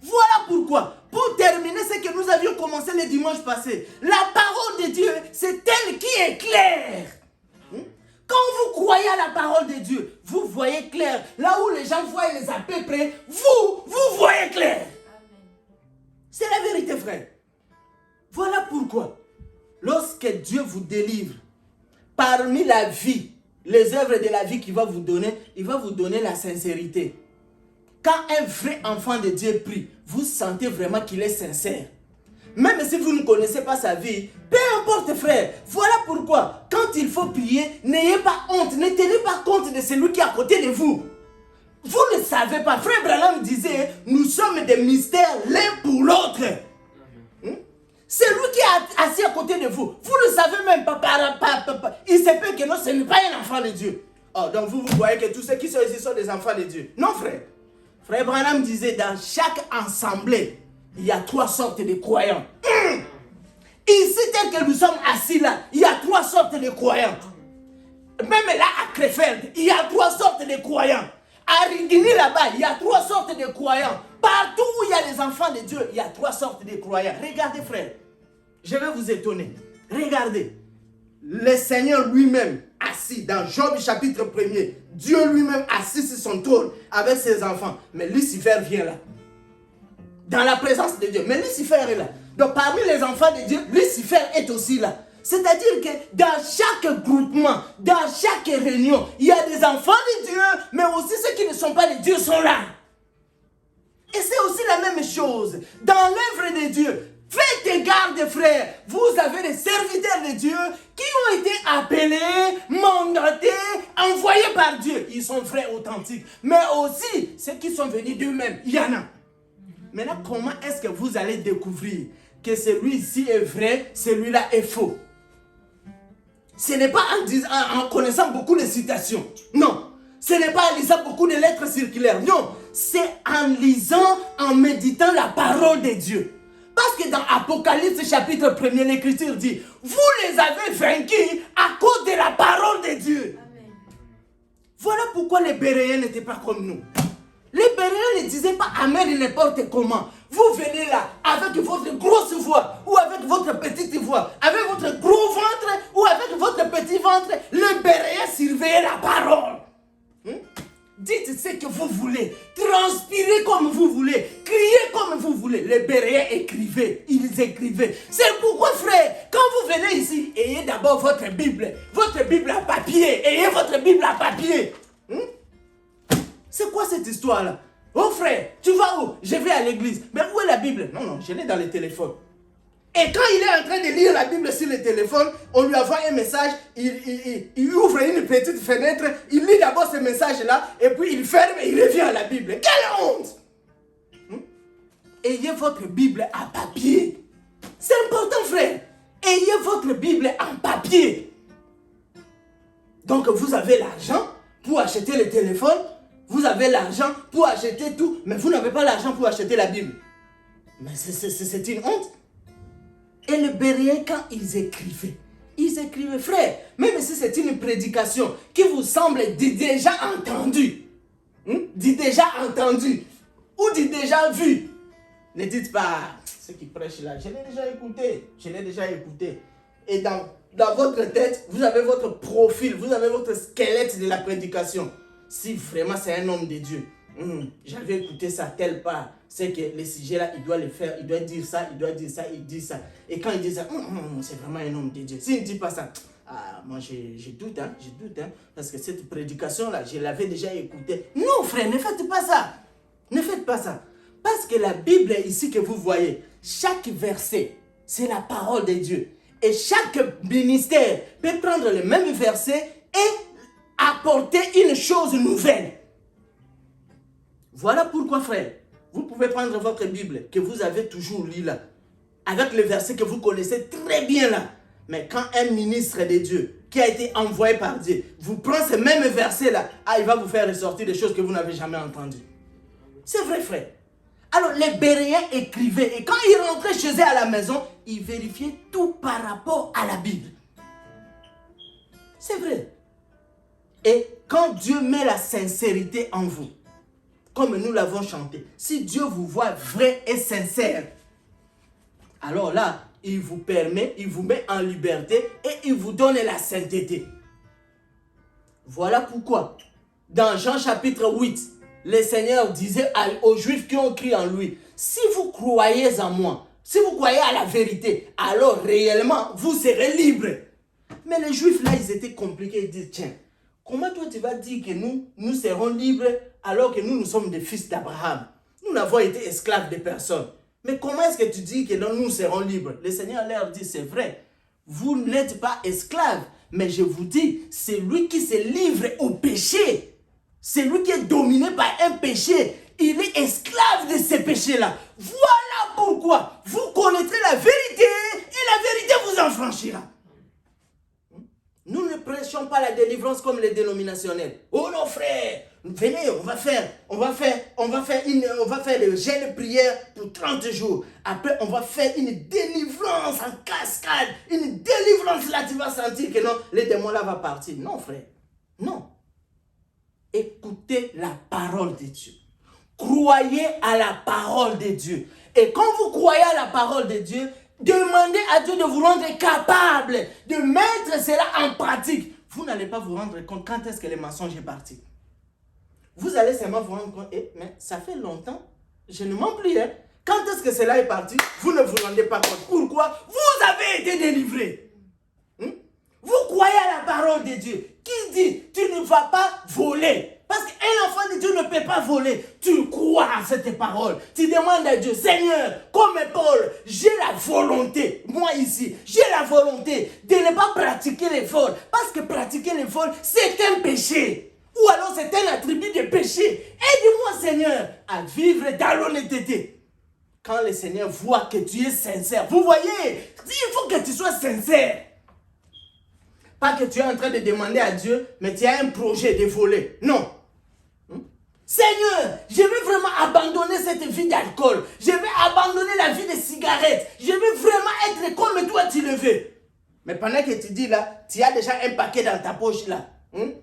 Voilà pourquoi, pour terminer ce que nous avions commencé le dimanche passé, la parole de Dieu, c'est elle qui est claire. Quand vous croyez à la parole de Dieu, vous voyez clair. Là où les gens voient les à peu près, vous voyez clair. C'est la vérité, frère. Voilà pourquoi, lorsque Dieu vous délivre, parmi la vie, les œuvres de la vie qu'il va vous donner, il va vous donner la sincérité. Quand un vrai enfant de Dieu prie, vous sentez vraiment qu'il est sincère. Même si vous ne connaissez pas sa vie, peu importe, frère. Voilà pourquoi, quand il faut prier, n'ayez pas honte, ne tenez pas compte de celui qui est à côté de vous. Vous ne savez pas. Frère Branham disait, nous sommes des mystères l'un pour l'autre. C'est lui qui est assis à côté de vous. Vous ne savez même pas. Il se peut que non, ce n'est pas un enfant de Dieu. Oh, donc vous voyez que tous ceux qui sont ici sont des enfants de Dieu. Non, frère. Frère Branham disait, dans chaque assemblée, il y a 3 sortes de croyants. Ici, tel que nous sommes assis là, il y a 3 sortes de croyants. Même là, à Krefeld, il y a 3 sortes de croyants. À Rigini là-bas, il y a 3 sortes de croyants. Partout où il y a les enfants de Dieu, il y a 3 sortes de croyants. Regardez, frère. Je vais vous étonner. Regardez. le Seigneur lui-même assis dans Job chapitre 1er, Dieu lui-même assis sur son trône avec ses enfants. Mais Lucifer vient là. Dans la présence de Dieu. Mais Lucifer est là. Donc parmi les enfants de Dieu, Lucifer est aussi là. C'est-à-dire que dans chaque groupement, dans chaque réunion, il y a des enfants de Dieu, mais aussi ceux qui ne sont pas de Dieu sont là. Et c'est aussi la même chose. Dans l'œuvre de Dieu, faites garde, frères. Vous avez des serviteurs de Dieu qui ont été appelés, mandatés, envoyés par Dieu. Ils sont vrais, authentiques. Mais aussi, ceux qui sont venus d'eux-mêmes, il y en a. Maintenant, comment est-ce que vous allez découvrir que celui-ci est vrai, celui-là est faux? Ce n'est pas en connaissant beaucoup de citations. Non. Ce n'est pas en lisant beaucoup de lettres circulaires. Non. C'est en lisant, en méditant la parole de Dieu. Parce que dans Apocalypse chapitre 1er, l'Écriture dit, vous les avez vaincus à cause de la parole de Dieu. Amen. Voilà pourquoi les Béréens n'étaient pas comme nous. Les Béréens ne disaient pas Amen n'importe comment. Vous venez là avec votre grosse voix ou avec votre petite voix, avec votre gros ventre ou avec votre petit ventre. Les Béréens surveillaient la parole. Dites ce que vous voulez, transpirez comme vous voulez, criez comme vous voulez. Les Béréens écrivaient, ils écrivaient. C'est pourquoi, frère, quand vous venez ici, ayez d'abord votre Bible à papier, ayez votre Bible à papier. C'est quoi cette histoire-là? Oh frère, tu vas où? Je vais à l'église. Mais où est la Bible? Non, je l'ai dans le téléphone. Et quand il est en train de lire la Bible sur le téléphone, on lui envoie un message, il ouvre une petite fenêtre, il lit d'abord ce message-là, et puis il ferme et il revient à la Bible. Quelle honte! Ayez votre Bible à papier. C'est important, frère. Ayez votre Bible en papier. Donc vous avez l'argent pour acheter le téléphone, vous avez l'argent pour acheter tout, mais vous n'avez pas l'argent pour acheter la Bible. Mais c'est une honte. Et les Béréens, quand ils écrivaient, frère, même si c'est une prédication qui vous semble déjà entendue, dit déjà entendu, ou dit déjà vu, ne dites pas, ce qui prêche là, je l'ai déjà écouté. Et dans votre tête, vous avez votre profil, vous avez votre squelette de la prédication. Si vraiment c'est un homme de Dieu, j'avais écouté ça tel part, c'est que le sujet là, il doit le faire, il doit dire ça, il dit ça. Et quand il dit ça, c'est vraiment un homme de Dieu. S'il ne dit pas ça, moi je doute, parce que cette prédication là, je l'avais déjà écoutée. Non frère, ne faites pas ça. Ne faites pas ça. Parce que la Bible ici que vous voyez, chaque verset, c'est la parole de Dieu. Et chaque ministère peut prendre le même verset et apporter une chose nouvelle. Voilà pourquoi, frère, vous pouvez prendre votre Bible que vous avez toujours lu là, avec le verset que vous connaissez très bien là. Mais quand un ministre de Dieu, qui a été envoyé par Dieu, vous prend ce même verset là, il va vous faire ressortir des choses que vous n'avez jamais entendues. C'est vrai, frère. Alors, les Béréens écrivaient, et quand ils rentraient chez eux à la maison, ils vérifiaient tout par rapport à la Bible. C'est vrai. Et quand Dieu met la sincérité en vous, comme nous l'avons chanté, si Dieu vous voit vrai et sincère, alors là, il vous permet, il vous met en liberté et il vous donne la sainteté. Voilà pourquoi, dans Jean chapitre 8, le Seigneur disait aux Juifs qui ont cru en lui, si vous croyez en moi, si vous croyez à la vérité, alors réellement, vous serez libres. Mais les Juifs là, ils étaient compliqués, ils disent, tiens, comment toi tu vas dire que nous serons libres alors que nous sommes des fils d'Abraham? Nous n'avons été esclaves de personne. Mais comment est-ce que tu dis que nous serons libres? Le Seigneur leur dit, c'est vrai, vous n'êtes pas esclaves, mais je vous dis, c'est lui qui se livre au péché. C'est lui qui est dominé par un péché. Il est esclave de ces péchés-là. Voilà pourquoi vous connaîtrez la vérité et la vérité vous en franchira. Nous ne prêchons pas la délivrance comme les dénominationnels. Oh non frère, venez, on va faire le jeûne prière pour 30 jours. Après, on va faire une délivrance en cascade. Une délivrance là, tu vas sentir que non, les démons là vont partir. Non frère, non. Écoutez la parole de Dieu. Croyez à la parole de Dieu. Et quand vous croyez à la parole de Dieu, demandez à Dieu de vous rendre capable de mettre cela en pratique. Vous n'allez pas vous rendre compte quand est-ce que le mensonge est parti. Vous allez seulement vous rendre compte, mais ça fait longtemps, je ne mens plus. Hein. Quand est-ce que cela est parti, vous ne vous rendez pas compte. Pourquoi? Vous avez été délivré. Vous croyez à la parole de Dieu qui dit, tu ne vas pas voler. Parce qu'un enfant de Dieu ne peut pas voler. Tu crois à cette parole. Tu demandes à Dieu, Seigneur, comme Paul, j'ai la volonté, moi ici, j'ai la volonté de ne pas pratiquer les vols. Parce que pratiquer les vols, c'est un péché. Ou alors c'est un attribut de péché. Aide-moi, Seigneur, à vivre dans l'honnêteté. Quand le Seigneur voit que tu es sincère, vous voyez, il faut que tu sois sincère. Pas que tu es en train de demander à Dieu, mais tu as un projet de voler. Non. Seigneur, je veux vraiment abandonner cette vie d'alcool. Je veux abandonner la vie de cigarettes. Je veux vraiment être comme toi tu le veux. Mais pendant que tu dis là, tu as déjà un paquet dans ta poche là.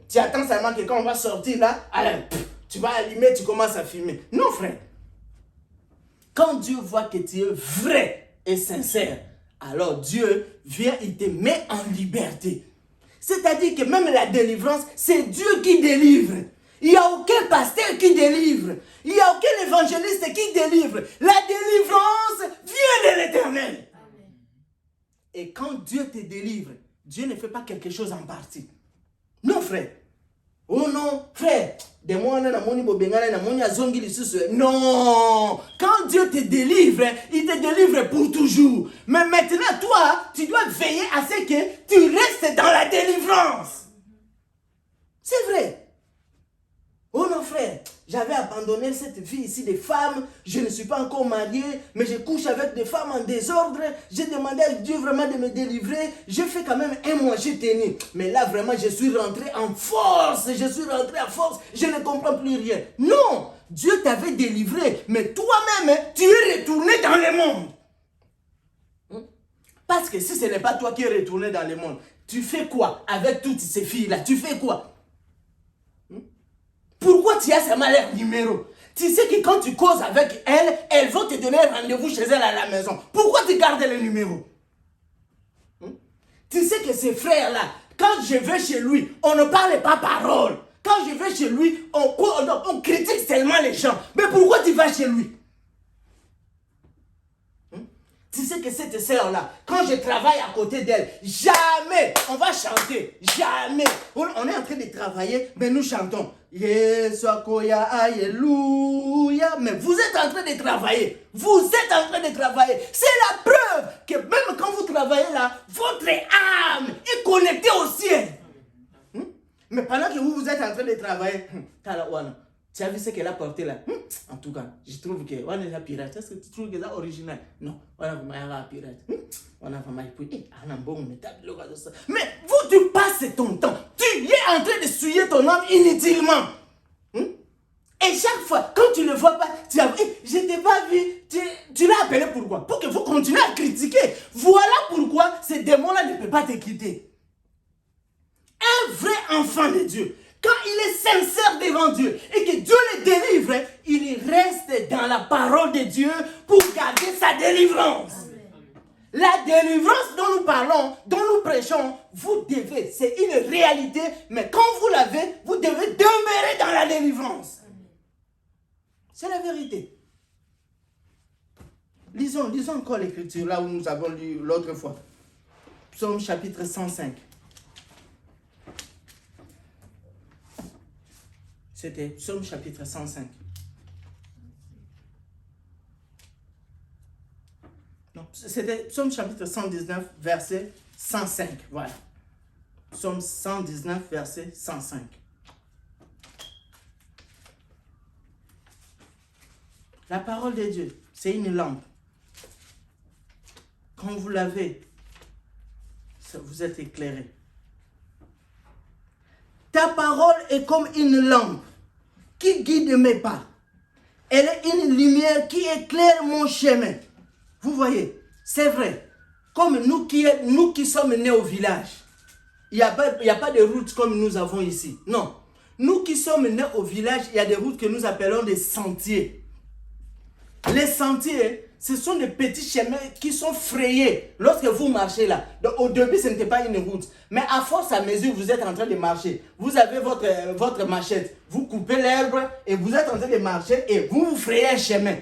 Tu attends seulement que quand on va sortir là, alors, tu vas allumer, tu commences à fumer. Non frère. Quand Dieu voit que tu es vrai et sincère, alors Dieu vient, il te met en liberté. C'est-à-dire que même la délivrance, c'est Dieu qui délivre. Il n'y a aucun pasteur qui délivre. Il n'y a aucun évangéliste qui délivre. La délivrance vient de l'Éternel. Et quand Dieu te délivre, Dieu ne fait pas quelque chose en partie. Non, frère. Oh non, frère. Non. Quand Dieu te délivre, il te délivre pour toujours. Mais maintenant, toi, tu dois veiller à ce que tu restes dans la délivrance. C'est vrai. Oh non frère, j'avais abandonné cette vie ici des femmes, je ne suis pas encore marié, mais je couche avec des femmes en désordre, j'ai demandé à Dieu vraiment de me délivrer, j'ai fait quand même un mois, j'ai tenu, mais là vraiment je suis rentré en force, je ne comprends plus rien. Non, Dieu t'avait délivré, mais toi-même, tu es retourné dans le monde. Parce que si ce n'est pas toi qui es retourné dans le monde, tu fais quoi avec toutes ces filles-là? Tu fais quoi? Pourquoi tu as seulement leur numéro? Tu sais que quand tu causes avec elles, elles vont te donner un rendez-vous chez elles à la maison. Pourquoi tu gardes le numéro? Tu sais que ces frères-là, quand je vais chez lui, on ne parle pas parole. Quand je vais chez lui, on critique tellement les gens. Mais pourquoi tu vas chez lui? Tu sais que cette sœur-là, quand je travaille à côté d'elle, jamais on va chanter. Jamais. On est en train de travailler, mais nous chantons. Yesokoya, alléluia. Mais vous êtes en train de travailler. Vous êtes en train de travailler. C'est la preuve que même quand vous travaillez là, votre âme est connectée au ciel. Mais pendant que vous êtes en train de travailler, tu as vu ce qu'elle a porté là? En tout cas, je trouve que on est la pirate. Est-ce que tu trouves que c'est original? Non, on a vraiment la pirate. On a vraiment on a bon métal. Mais vous, tu passes ton temps. Tu es en train de souiller ton âme inutilement. Et chaque fois, quand tu ne le vois pas, tu as je ne t'ai pas vu. Tu l'as appelé pourquoi? Pour que vous continuez à critiquer. Voilà pourquoi ces démons-là ne peuvent pas te quitter. Un vrai enfant de Dieu, quand il est sincère devant Dieu et que Dieu le délivre, il reste dans la parole de Dieu pour garder sa délivrance. Amen. La délivrance dont nous parlons, dont nous prêchons, vous devez, c'est une réalité, mais quand vous l'avez, vous devez demeurer dans la délivrance. C'est la vérité. Lisons encore l'écriture là où nous avons lu l'autre fois. Psaume chapitre 105. C'était Psaume chapitre 105. Non, c'était Psaume chapitre 119, verset 105. Voilà. Psaume 119, verset 105. La parole de Dieu, c'est une lampe. Quand vous l'avez, vous êtes éclairé. Ta parole est comme une lampe qui guide mes pas. Elle est une lumière qui éclaire mon chemin. Vous voyez, c'est vrai. Comme nous qui sommes nés au village, il n'y a pas de route comme nous avons ici. Non. Nous qui sommes nés au village, il y a des routes que nous appelons des sentiers. Les sentiers, Ce sont des petits chemins qui sont frayés lorsque vous marchez là. Donc, au début, ce n'était pas une route. Mais à force, à mesure que vous êtes en train de marcher, vous avez votre machette, vous coupez l'herbe et vous êtes en train de marcher et vous frayez un chemin.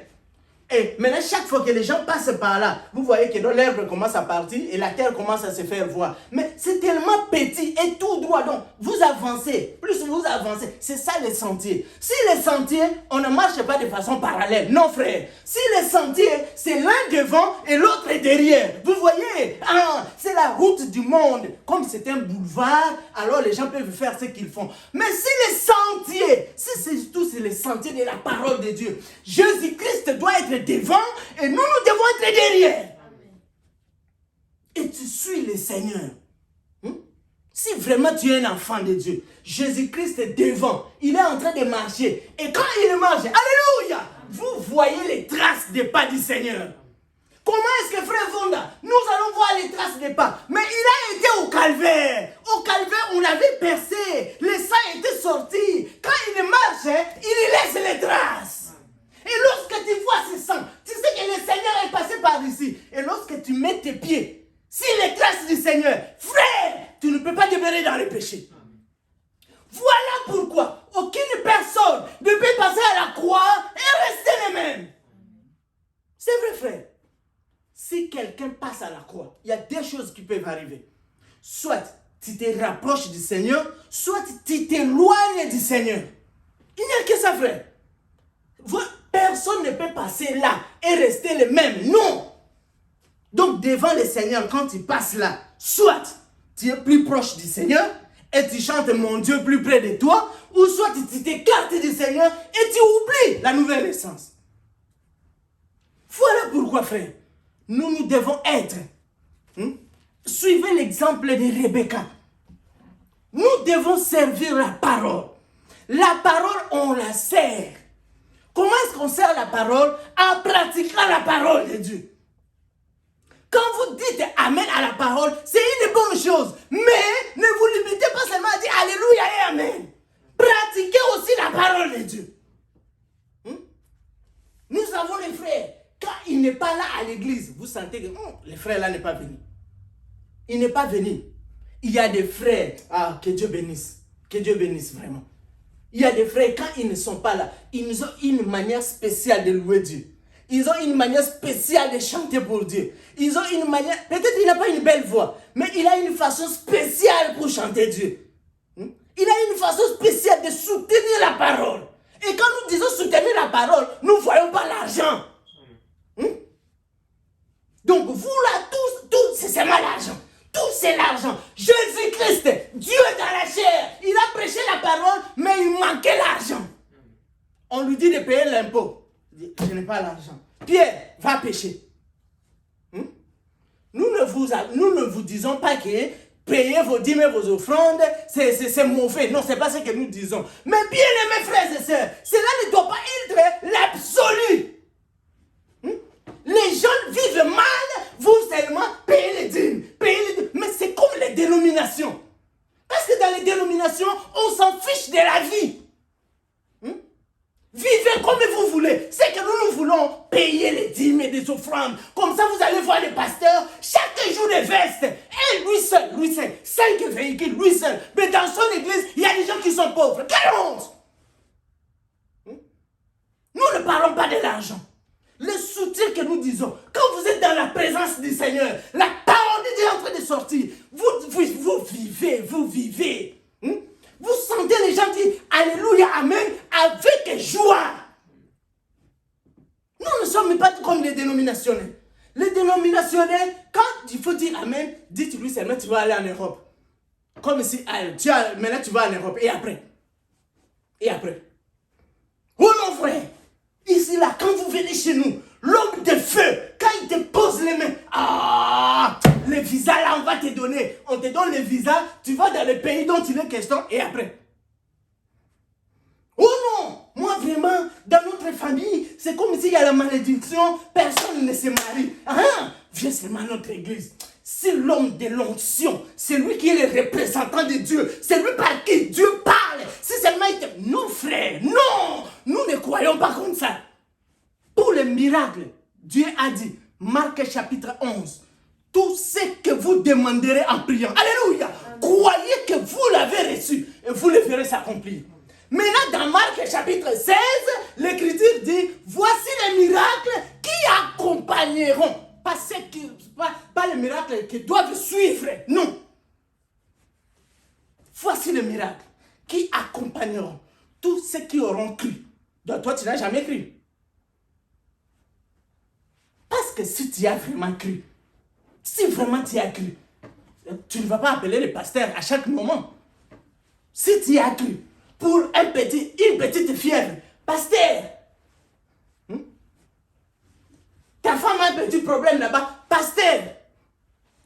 Et maintenant, chaque fois que les gens passent par là, vous voyez que l'herbe commence à partir et la terre commence à se faire voir. Mais c'est tellement petit et tout droit. Donc, vous avancez. Plus vous avancez, c'est ça les sentiers. Si les sentiers, on ne marche pas de façon parallèle. Non, frère. Si les sentiers, c'est l'un devant et l'autre derrière. Vous voyez, c'est la route du monde. Comme c'est un boulevard, alors les gens peuvent faire ce qu'ils font. Mais si les sentiers, si c'est tous les sentiers de la parole de Dieu, Jésus-Christ doit être devant et nous devons être derrière. Amen. Et tu suis le Seigneur. Si vraiment tu es un enfant de Dieu, Jésus-Christ est devant. Il est en train de marcher. Et quand il marche, alléluia, vous voyez les traces des pas du Seigneur. Comment est-ce que frère Vonda, nous allons voir les traces des pas? Mais il a été au calvaire. Au calvaire, on l'avait percé. Le sang était sorti. Quand il marche, il laisse les traces. Et lorsque tu vois ce sang, tu sais que le Seigneur est passé par ici. Et lorsque tu mets tes pieds sur les traces du Seigneur, frère, tu ne peux pas demeurer dans le péché. Voilà pourquoi aucune personne ne peut passer à la croix et rester le même. C'est vrai, frère. Si quelqu'un passe à la croix, il y a deux choses qui peuvent arriver. Soit tu te rapproches du Seigneur, soit tu t'éloignes du Seigneur. Il n'y a que ça, frère. Personne ne peut passer là et rester le même. Non. Donc devant le Seigneur, quand tu passes là, soit tu es plus proche du Seigneur et tu chantes mon Dieu plus près de toi, ou soit tu t'écartes du Seigneur et tu oublies la nouvelle naissance. Voilà pourquoi, frère, nous devons être. Suivez l'exemple de Rebecca. Nous devons servir la parole. La parole, on la sert. Comment est-ce qu'on sert la parole? En pratiquant la parole de Dieu. Quand vous dites Amen à la parole, c'est une bonne chose. Mais ne vous limitez pas seulement à dire Alléluia et Amen. Pratiquez aussi la parole de Dieu. Nous avons les frères. Quand il n'est pas là à l'église, vous sentez que le frère là n'est pas venu. Il n'est pas venu. Il y a des frères. Que Dieu bénisse. Que Dieu bénisse vraiment. Il y a des frères, quand ils ne sont pas là, ils ont une manière spéciale de louer Dieu. Ils ont une manière spéciale de chanter pour Dieu. Ils ont une manière, peut-être il n'a pas une belle voix, mais il a une façon spéciale pour chanter Dieu. Il a une façon spéciale de soutenir la parole. Et quand nous disons soutenir la parole, nous ne voyons pas l'argent. Donc vous là, tous c'est seulement l'argent. Tout c'est l'argent. Jésus-Christ, Dieu dans la chair, il a prêché la parole, mais il manquait l'argent. On lui dit de payer l'impôt. Il dit, je n'ai pas l'argent. Pierre, va pêcher. Nous ne vous disons pas que payer vos dîmes et vos offrandes, c'est mauvais. Non, ce n'est pas ce que nous disons. Mais bien aimés frères et sœurs, cela ne doit pas être l'absolu. Les gens vivent mal, vous seulement payez les dîmes. Mais c'est comme les dénominations. Parce que dans les dénominations, on s'en fiche de la vie. Vivez comme vous voulez. C'est que nous voulons payer les dîmes et des offrandes. Comme ça, vous allez voir les pasteurs chaque jour des vestes. Et lui seul, 5 véhicules, lui seul. Mais dans son église, il y a des gens qui sont pauvres. Quelle honte! Nous ne parlons pas de l'argent. Le soutien que nous disons, quand vous êtes dans la présence du Seigneur, la parole de Dieu est en train de sortir. Vous vivez. Vous sentez les gens dire Alléluia, Amen, avec joie. Nous ne sommes pas comme les dénominationnels. Les dénominationnels, quand il faut dire Amen, dites-lui seulement tu vas aller en Europe. Comme si maintenant tu vas en Europe. Et après? Oh non, frère. Ici, là, quand vous venez chez nous, l'homme de feu, quand il te pose les mains, le visa là, on va te donner. On te donne le visa, tu vas dans le pays dont il est question, et après. Oh non! Moi, vraiment, dans notre famille, c'est comme s'il y a la malédiction, personne ne se marie. Viens seulement à notre église. C'est l'homme de l'onction. C'est lui qui est le représentant de Dieu. C'est lui par qui Dieu parle. Si seulement il te... Non, frère, non! Nous ne croyons pas comme ça. Tous les miracles Dieu a dit, Marc chapitre 11, tout ce que vous demanderez en priant, alléluia, croyez que vous l'avez reçu et vous le verrez s'accomplir. Maintenant, dans Marc chapitre 16, l'Écriture dit, voici les miracles qui accompagneront. Pas les miracles qui doivent suivre, non. Voici les miracles qui accompagneront tous ceux qui auront cru. Donc toi, tu n'as jamais cru. Parce que si tu as vraiment cru, si vraiment tu as cru, tu ne vas pas appeler le pasteur à chaque moment. Si tu as cru, pour une petite fièvre, pasteur, ta femme a un petit problème là-bas, pasteur,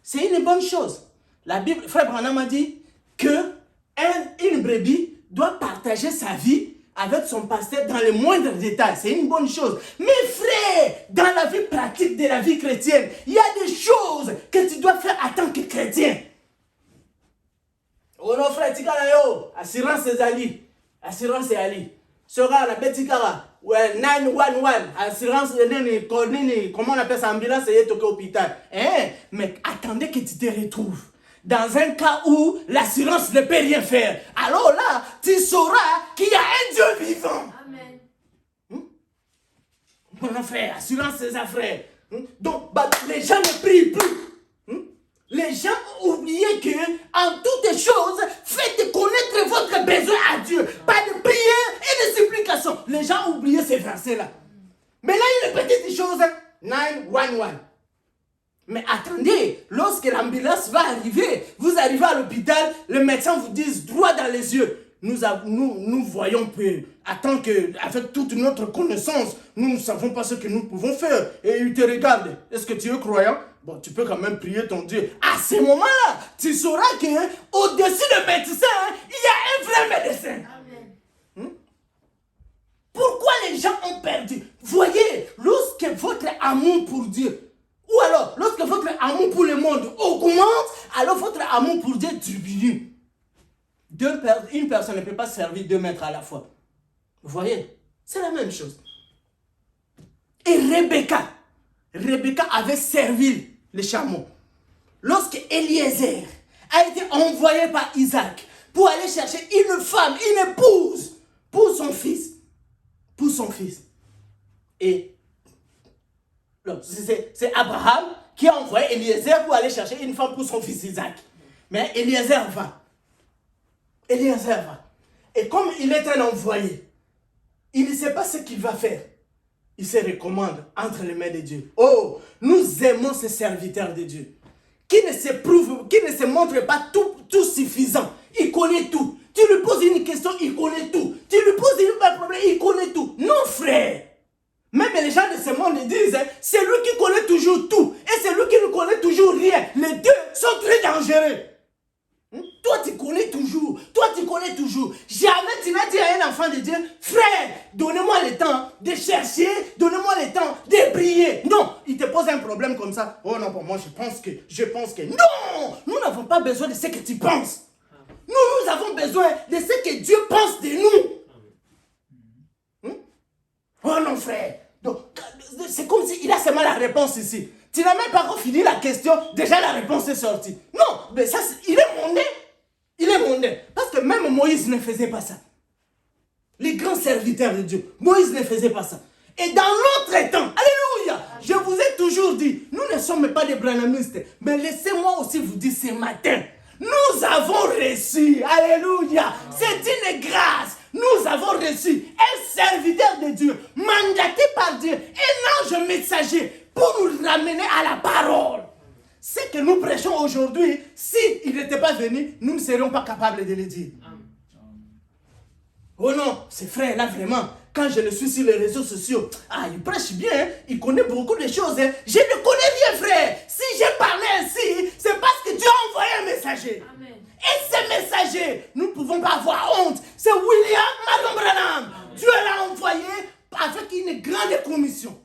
c'est une bonne chose. La Bible, Frère Branham a dit que une brebis doit partager sa vie avec son pasteur dans les moindres détails. C'est une bonne chose. Mais frère, dans la vie pratique de la vie chrétienne, il y a des choses que tu dois faire en tant que chrétien. Oh non frère, yo, assurance c'est Ali. Assurance c'est Ali. Sera la petite cara. Ouais, 911. Assurance, comment on appelle ça, ambulance, c'est toqué hôpital. Mais attendez que tu te retrouves dans un cas où l'assurance ne peut rien faire. Alors là, tu sauras qu'il y a un Dieu vivant. Amen. Mon frère, assurance c'est ça, frère. Donc, les gens ne prient plus. Les gens ont oublié que, en toutes choses, faites connaître votre besoin à Dieu. Pas de prière et de supplication. Les gens ont oublié ces versets-là. Mais là, il y a une petite chose. 911. Mais attendez, lorsque l'ambulance va arriver, vous arrivez à l'hôpital, le médecin vous dit droit dans les yeux. Nous voyons peu. Attends que, avec toute notre connaissance, nous ne savons pas ce que nous pouvons faire. Et il te regarde. Est-ce que tu es croyant? Bon, tu peux quand même prier ton Dieu. À ce moment-là, tu sauras qu'au-dessus du médecin, il y a un vrai médecin. Amen. Pourquoi les gens ont perdu? Voyez, lorsque votre amour pour Dieu, ou alors, lorsque votre amour pour le monde augmente, alors votre amour pour Dieu diminue. Une personne ne peut pas servir 2 maîtres à la fois. Vous voyez? C'est la même chose. Et Rebecca avait servi les chameaux. Lorsque Eliezer a été envoyé par Isaac pour aller chercher une femme, une épouse pour son fils. Et c'est Abraham qui a envoyé Eliezer pour aller chercher une femme pour son fils Isaac. Mais Eliezer va. Et comme il est un envoyé, il ne sait pas ce qu'il va faire. Il se recommande entre les mains de Dieu. Oh, nous aimons ces serviteurs de Dieu qui ne se montrent pas tout suffisant. Il connaît tout. Tu lui poses une question, il connaît tout. Tu lui poses un problème, il connaît tout. Non, frère. Même les gens de ce monde disent, c'est lui qui connaît toujours tout. Et c'est lui qui ne connaît toujours rien. Les deux sont très dangereux. Toi, tu connais toujours. Jamais tu n'as dit à un enfant de Dieu, frère, donnez-moi le temps de chercher, donnez-moi le temps de prier. Non, il te pose un problème comme ça. Oh non, pour moi, je pense que. Non, nous n'avons pas besoin de ce que tu penses. Nous avons besoin de ce que Dieu pense de nous. Oh non, frère. Donc, c'est comme s'il a seulement la réponse ici. Tu n'as même pas encore fini la question, déjà la réponse est sortie. Non, mais ça, il est mondain. Parce que même Moïse ne faisait pas ça. Les grands serviteurs de Dieu, Moïse ne faisait pas ça. Et dans notre temps, alléluia, je vous ai toujours dit, nous ne sommes pas des branhamistes, mais laissez-moi aussi vous dire ce matin, nous avons reçu, alléluia, c'est une grâce. Nous avons reçu un serviteur de Dieu, mandaté par Dieu, un ange messager pour nous ramener à la parole. Ce que nous prêchons aujourd'hui, s'il n'était pas venu, nous ne serions pas capables de le dire. Oh non, ce frère-là vraiment, quand je le suis sur les réseaux sociaux, il prêche bien, il connaît beaucoup de choses. Je ne connais rien, frère. Si j'ai parlé ainsi, c'est parce que Dieu a envoyé un messager. Amen. Et ce messager, nous ne pouvons pas avoir honte. C'est William Marion Branham. Dieu l'a envoyé avec une grande commission.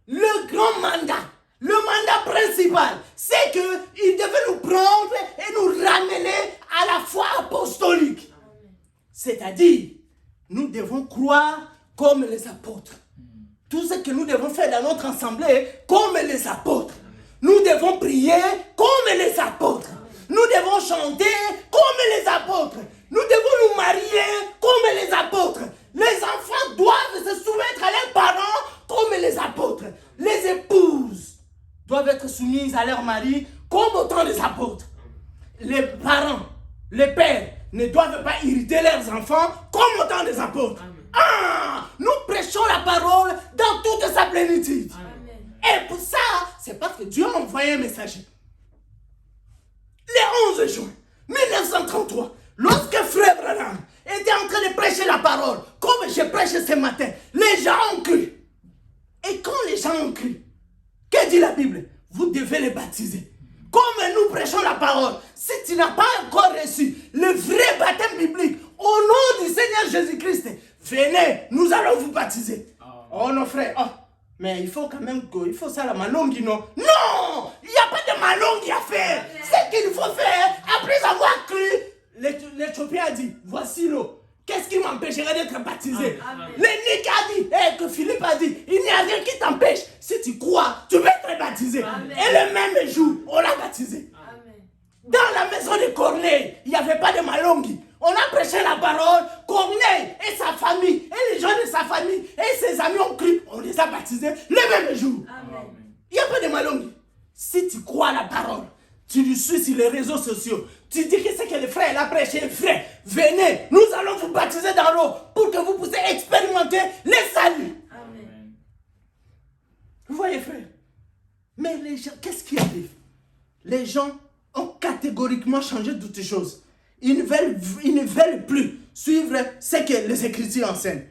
Le grand mandat, le mandat principal, c'est qu'il devait nous prendre et nous ramener à la foi apostolique. C'est-à-dire, nous devons croire comme les apôtres. tout ce que nous devons faire dans notre assemblée comme les apôtres. Nous devons prier comme les apôtres. Nous devons chanter comme les apôtres. Nous devons nous marier comme les apôtres. Les enfants doivent se soumettre à leurs parents comme les apôtres. Les épouses doivent être soumises à leur mari comme autant des apôtres. Les parents, les pères ne doivent pas irriter leurs enfants comme autant des apôtres. Ah, nous prêchons la parole dans toute sa plénitude. Et pour ça, c'est parce que Dieu a envoyé un messager. Le 11 juin 1933, lorsque Frère Branham était en train de prêcher la parole, comme je prêche ce matin, les gens ont cru. Et quand les gens ont cru, que dit la Bible? Vous devez les baptiser. Comme nous prêchons la parole, si tu n'as pas encore reçu le vrai baptême biblique, au nom du Seigneur Jésus-Christ, venez, nous allons vous baptiser. Oh non frère, oh. Mais il faut quand même il faut ça la malongue, non? Non! Il n'y a pas de malongue à faire. Ce qu'il faut faire, après avoir cru, l'Éthiopien a dit, voici l'eau. Qu'est-ce qui m'empêcherait d'être baptisé? L'énigme a dit, que Philippe a dit, il n'y a rien qui t'empêche. Si tu crois, tu peux être baptisé. Amen. Et le même jour, on l'a baptisé. Amen. Dans la maison de Corneille, il n'y avait pas de malongue. On a prêché la parole, Corneille et sa famille, et les gens de sa famille, et ses amis ont cru, on les a baptisés le même jour. Il n'y a pas de malongue. Si tu crois à la parole, tu le suis sur les réseaux sociaux, tu dis que c'est que le frère a prêché, frère, venez, nous allons vous baptiser dans l'eau pour que vous puissiez expérimenter les saluts. Amen. Vous voyez, frère? Mais les gens, qu'est-ce qui arrive? Les gens ont catégoriquement changé toutes les choses. Ils ne veulent plus suivre ce que les Écritures enseignent.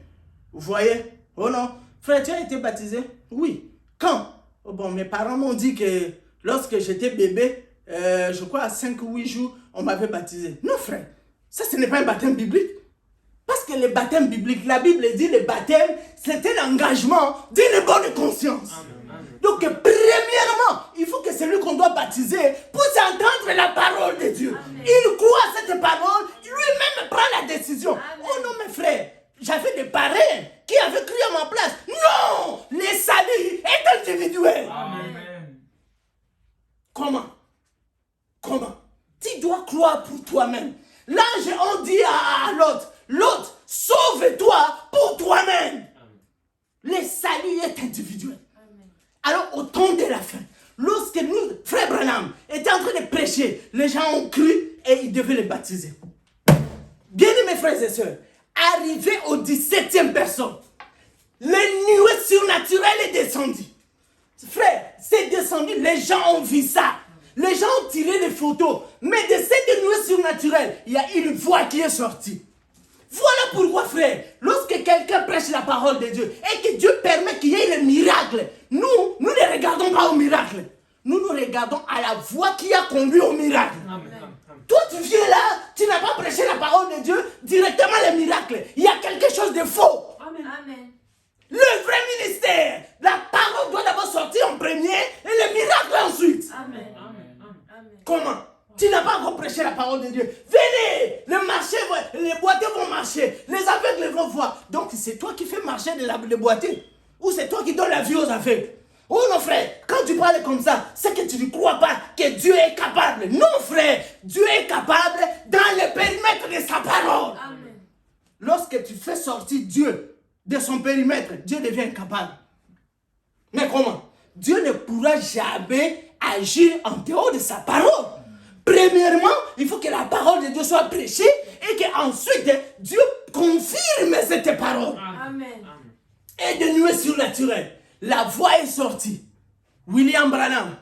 Vous voyez? Oh non. Frère, tu as été baptisé? Oui. Quand? Oh bon, mes parents m'ont dit que lorsque j'étais bébé, je crois à 5 ou 8 jours, on m'avait baptisé. Non, frère. Ça, ce n'est pas un baptême biblique. Parce que le baptême biblique, la Bible dit le baptême, c'était l'engagement d'une bonne conscience. Donc, premièrement, il faut que celui qu'on doit baptiser puisse entendre la parole de Dieu. Amen. Il croit à cette parole, lui-même prend la décision. Amen. Oh non, mes frères, j'avais des parrains qui avaient cru à ma place. Non, le salut est individuel. Amen. Comment? Tu dois croire pour toi-même. L'ange, on dit à l'autre, sauve-toi pour toi-même. Le salut est individuel. Alors, au temps de la fin, lorsque nous, Frère Branham, était en train de prêcher, les gens ont cru et ils devaient les baptiser. Bien-aimés frères et sœurs, arrivé au 17e personne, le nuée surnaturel est descendu. Frère, c'est descendu, les gens ont vu ça. Les gens ont tiré des photos. Mais de cette nuée surnaturelle, il y a une voix qui est sortie. Voilà pourquoi, frère, lorsque quelqu'un prêche la parole de Dieu et que Dieu permet qu'il y ait le miracle, nous ne regardons pas au miracle. Nous regardons à la voie qui a conduit au miracle. Amen. Toi, tu viens là, tu n'as pas prêché la parole de Dieu, directement le miracle. Il y a quelque chose de faux. Amen. Le vrai ministère, la parole doit d'abord sortir en premier et le miracle ensuite. Amen. Comment? Tu n'as pas encore prêché la parole de Dieu. Venez, les boiteux vont marcher, les aveugles vont voir. Donc c'est toi qui fais marcher les boiteux. Ou c'est toi qui donnes la vie aux aveugles. Oh non frère, quand tu parles comme ça, c'est que tu ne crois pas que Dieu est capable. Non frère, Dieu est capable dans le périmètre de sa parole. Amen. Lorsque tu fais sortir Dieu de son périmètre, Dieu devient incapable. Mais comment? Dieu ne pourra jamais agir en dehors de sa parole. Premièrement, il faut que la parole de Dieu soit prêchée et qu'ensuite Dieu confirme cette parole. Amen. Et de nuée surnaturelle, la voix est sortie. William Branham,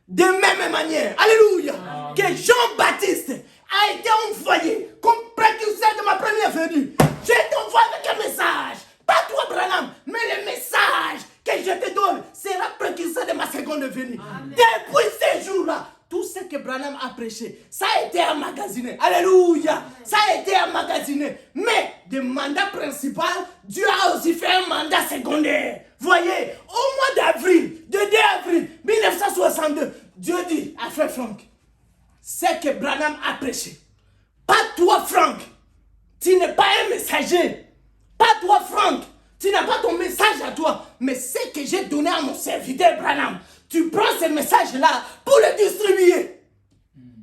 de même manière, alléluia, que Jean-Baptiste a été envoyé comme précurseur de ma première venue. J'ai été envoyé avec un message. Pas toi, Branham, mais le message que je te donne sera précurseur de ma seconde venue. Amen. Depuis ces jours-là, tout ce que Branham a prêché, ça a été emmagasiné. Alléluia. Amen. Ça a été emmagasiné. Mais de mandat principal, Dieu a aussi fait un mandat secondaire. Voyez, au mois d'avril, de 2 avril 1962, Dieu dit à Frère Franck, c'est que Branham a prêché. Pas toi, Franck. Tu n'es pas un messager. Pas toi, Franck. Tu n'as pas ton message à toi, mais ce que j'ai donné à mon serviteur Branham, tu prends ce message-là pour le distribuer.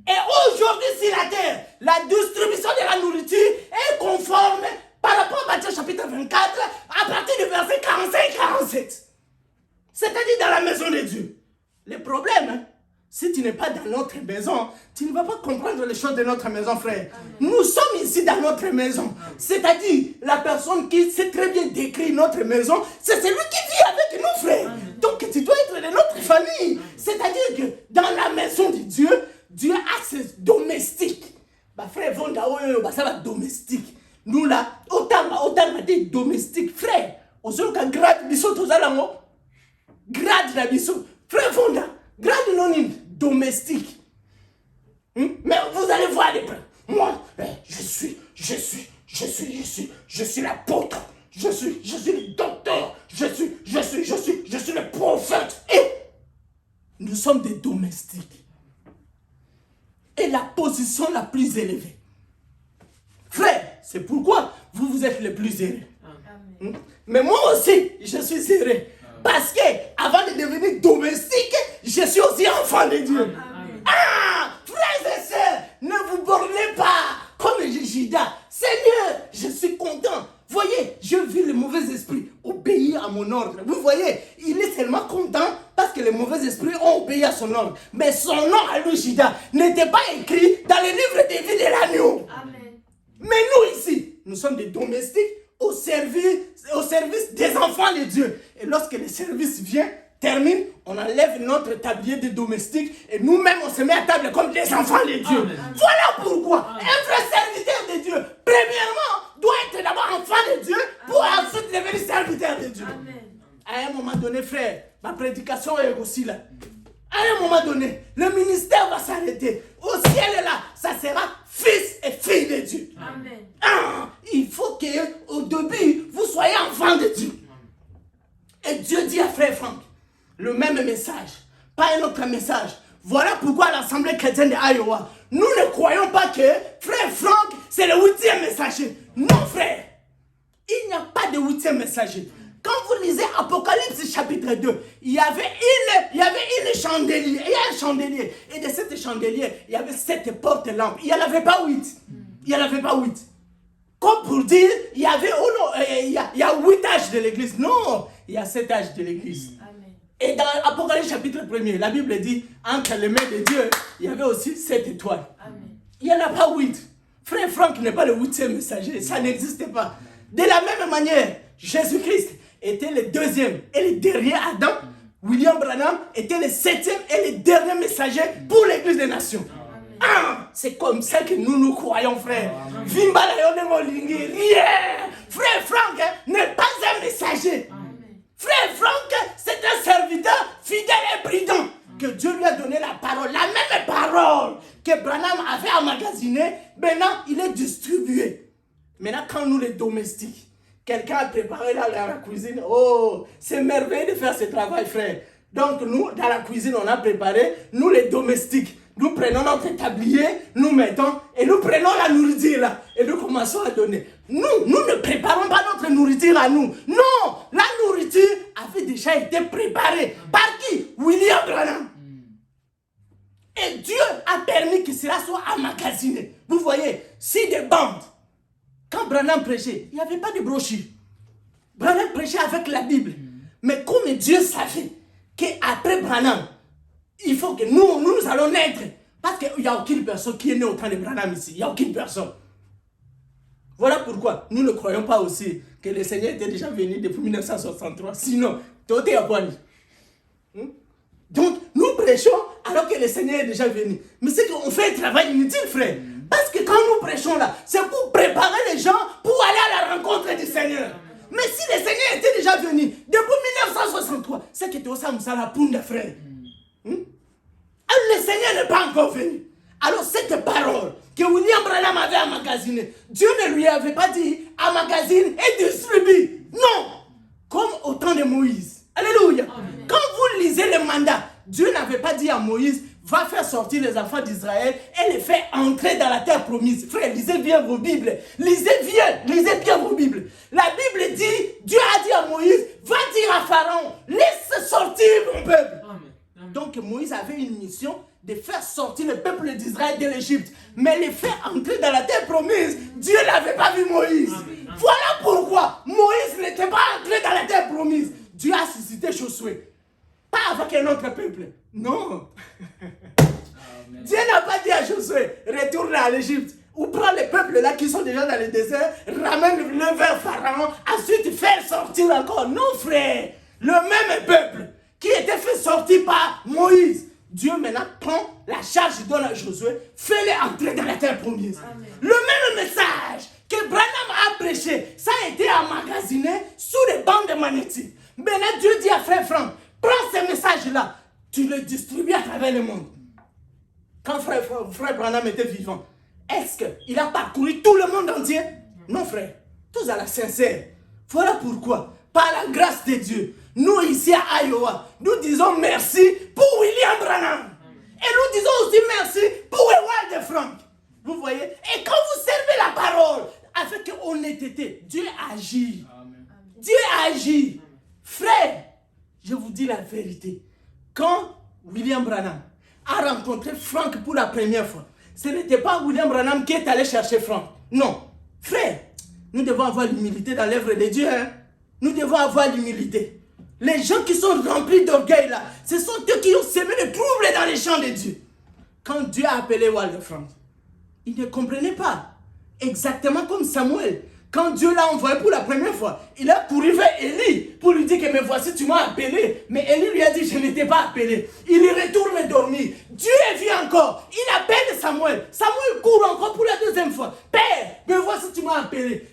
Et aujourd'hui sur la terre, la distribution de la nourriture est conforme par rapport à Matthieu chapitre 24 à partir du verset 45-47. C'est-à-dire dans la maison de Dieu. Le problème, si tu n'es pas dans notre maison, tu ne vas pas comprendre les choses de notre maison, frère. Amen. Nous sommes ici dans notre maison. C'est-à-dire, la personne qui sait très bien décrire notre maison, c'est celui qui vit avec nous, frère. Amen. Donc, tu dois être de notre famille. C'est-à-dire que dans la maison de Dieu, Dieu a ses domestiques. Bah, frère, ça va domestique. Nous là, autant de domestiques, frère. Aux autres, grade, bisous, tous à l'amour. Grade la bisou, frère Fonda, grade anonyme, domestique. Mais vous allez voir les plans. Moi, je suis l'apôtre, je suis le docteur, je suis le prophète. Et nous sommes des domestiques. Et la position la plus élevée. Frère, c'est pourquoi vous êtes les plus heureux. Mais moi aussi, je suis heureux. Parce que avant de devenir domestique, je suis aussi enfant de Dieu. Amen. Ah, frères et sœurs, ne vous bornez pas comme Judas. Seigneur, je suis content. Voyez, je vis le mauvais esprit obéir à mon ordre. Vous voyez, il est tellement content parce que les mauvais esprits ont obéi à son ordre. Mais son nom à lui, Judas, n'était pas écrit dans le livre des vies de l'agneau. Amen. Mais nous ici, nous sommes des domestiques au service des enfants de Dieu. Et lorsque le service termine, on enlève notre tablier de domestique et nous-mêmes on se met à table comme des enfants de Dieu. Amen. Voilà pourquoi un vrai serviteur de Dieu, premièrement, doit être d'abord enfant de Dieu pour ensuite devenir serviteur de Dieu. Amen. À un moment donné, frère, ma prédication est aussi là. À un moment donné, le ministère va s'arrêter. Au ciel là, ça sera fils et fille de Dieu. Amen. Ah, il faut qu'au début, vous soyez enfants de Dieu. Et Dieu dit à frère Franck, le même message, pas un autre message. Voilà pourquoi l'Assemblée chrétienne de Iowa, nous ne croyons pas que frère Franck, c'est le 8e messager. Non, frère, il n'y a pas de 8e messager. Quand vous lisez Apocalypse chapitre 2, il y avait une chandelier, il y a un chandelier. Et de cette chandelier, il y avait 7 portes-lampes. Il n'y en avait pas 8. Il n'y en avait pas 8. Comme pour dire, il y a 8 âges de l'église. Non, il y a 7 âges de l'église. Amen. Et dans Apocalypse chapitre 1er, la Bible dit, entre les mains de Dieu, il y avait aussi 7 étoiles. Amen. Il n'y en a pas 8. Frère Franck n'est pas le 8e messager. Ça n'existe pas. De la même manière, Jésus-Christ était le 2e et le dernier Adam. William Branham était le 7e et le dernier messager pour l'église des nations. Ah, c'est comme ça que nous croyons, frère. Frère Franck n'est pas un messager. Frère Franck, c'est un serviteur fidèle et brillant. Que Dieu lui a donné la parole, la même parole que Branham avait emmagasinée. Maintenant, il est distribué. Maintenant, quand nous les domestiques, quelqu'un a préparé là dans la cuisine. Oh, c'est merveilleux de faire ce travail, frère. Donc, nous, dans la cuisine, on a préparé, nous les domestiques. Nous prenons notre tablier, nous mettons, et nous prenons la nourriture là, et nous commençons à donner. Nous ne préparons pas notre nourriture à nous. Non, la nourriture avait déjà été préparée. Par qui? William Branham. Et Dieu a permis que cela soit emmagasiné. Vous voyez, si des bandes, quand Branham prêchait, il n'y avait pas de brochure. Branham prêchait avec la Bible. Mais comme Dieu savait qu'après Branham, il faut que nous allons naître. Parce qu'il n'y a aucune personne qui est née au temps de Branham ici. Il n'y a aucune personne. Voilà pourquoi nous ne croyons pas aussi que le Seigneur était déjà venu depuis 1963. Sinon, tout est à point. Donc, nous prêchons alors que le Seigneur est déjà venu. Mais c'est qu'on fait un travail inutile, frère. Parce que quand nous prêchons là, c'est pour préparer les gens pour aller à la rencontre du Seigneur. Mais si le Seigneur était déjà venu depuis 1963, c'est que tu as ça la poule, frère. Alors le Seigneur n'est pas encore venu. Alors cette parole que William Branham avait emmagasinée, Dieu ne lui avait pas dit emmagasine et distribue. Non. Comme au temps de Moïse. Alléluia. Amen. Quand vous lisez le mandat, Dieu n'avait pas dit à Moïse, va faire sortir les enfants d'Israël et les faire entrer dans la terre promise. Frère, lisez bien vos Bibles. Lisez bien vos Bibles. La Bible dit, Dieu a dit à Moïse, va dire à Pharaon, laisse sortir mon peuple. Amen. Donc Moïse avait une mission de faire sortir le peuple d'Israël de l'Égypte. Mais les faire entrer dans la terre promise, Dieu n'avait pas vu Moïse. Amen. Voilà pourquoi Moïse n'était pas entré dans la terre promise. Dieu a suscité Josué. Pas avec un autre peuple. Non. Amen. Dieu n'a pas dit à Josué, retourne à l'Égypte. Ou prends les peuples là qui sont déjà dans le désert, ramène-le vers Pharaon, ensuite faire sortir encore. Non frère, le même peuple qui était fait sortir par Moïse. Dieu maintenant prend la charge, il donne à Josué, fais-les entrer dans la terre promise. Amen. Le même message que Branham a prêché, ça a été emmagasiné sous les bandes magnétiques. Maintenant Dieu dit à frère Franck, prends ces messages-là, tu les distribues à travers le monde. Quand frère Branham était vivant, est-ce qu'il a parcouru tout le monde entier? Non frère, tous à la sincère. Voilà pourquoi, par la grâce de Dieu, nous ici à Iowa, nous disons merci pour William Branham. Et nous disons aussi merci pour Ewald Frank. Vous voyez? Et quand vous servez la parole avec honnêteté, Dieu agit. Amen. Dieu agit. Frère, je vous dis la vérité. Quand William Branham a rencontré Frank pour la première fois, ce n'était pas William Branham qui est allé chercher Frank. Non. Frère, nous devons avoir l'humilité dans l'œuvre de Dieu. Hein? Nous devons avoir l'humilité. Les gens qui sont remplis d'orgueil là, ce sont eux qui ont semé le trouble dans les champs de Dieu. Quand Dieu a appelé Walter Frank, il ne comprenait pas. Exactement comme Samuel. Quand Dieu l'a envoyé pour la première fois, il a couru vers Élie pour lui dire que me voici, tu m'as appelé. Mais Élie lui a dit, je ne t'ai pas appelé. Il y retourne dormir. Dieu vient encore. Il appelle Samuel. Samuel court encore pour la deuxième fois. Père, me voici, tu m'as appelé.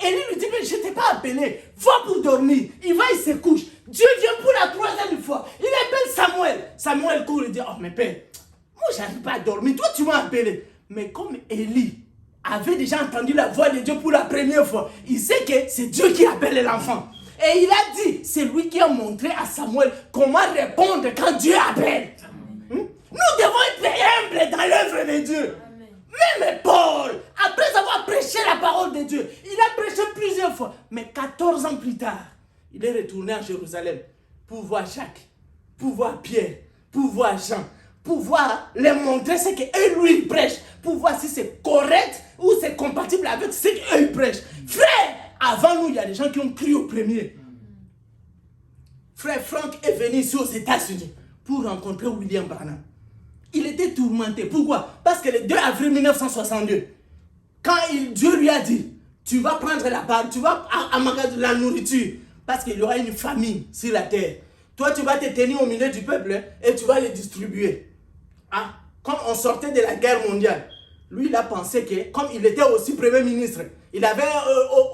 Élie lui dit, mais je ne t'ai pas appelé. Va pour dormir. Il va, il se couche. Dieu vient pour la troisième fois. Il appelle Samuel. Samuel court et dit, oh mais père, moi je n'arrive pas à dormir. Toi tu m'as appelé. Mais comme Élie avait déjà entendu la voix de Dieu pour la première fois, il sait que c'est Dieu qui appelle l'enfant. Et il a dit, c'est lui qui a montré à Samuel comment répondre quand Dieu appelle. Nous devons être humbles dans l'œuvre de Dieu. Même Paul, après avoir prêché la parole de Dieu, il a prêché plusieurs fois. Mais 14 ans plus tard, il est retourné à Jérusalem pour voir Jacques, pour voir Pierre, pour voir Jean, pour voir les montrer ce qu'eux lui prêchent, pour voir si c'est correct ou c'est compatible avec ce qu'eux prêchent. Frère, avant nous, il y a des gens qui ont crié au premier. Frère Frank est venu ici aux États-Unis pour rencontrer William Branham. Il était tourmenté. Pourquoi? Parce que le 2 avril 1962, quand Dieu lui a dit, tu vas prendre la part, tu vas emmagasiner la nourriture, parce qu'il y aura une famine sur la terre. Toi, tu vas te tenir au milieu du peuple et tu vas les distribuer. Ah, comme on sortait de la guerre mondiale, lui, il a pensé que, comme il était aussi premier ministre, il avait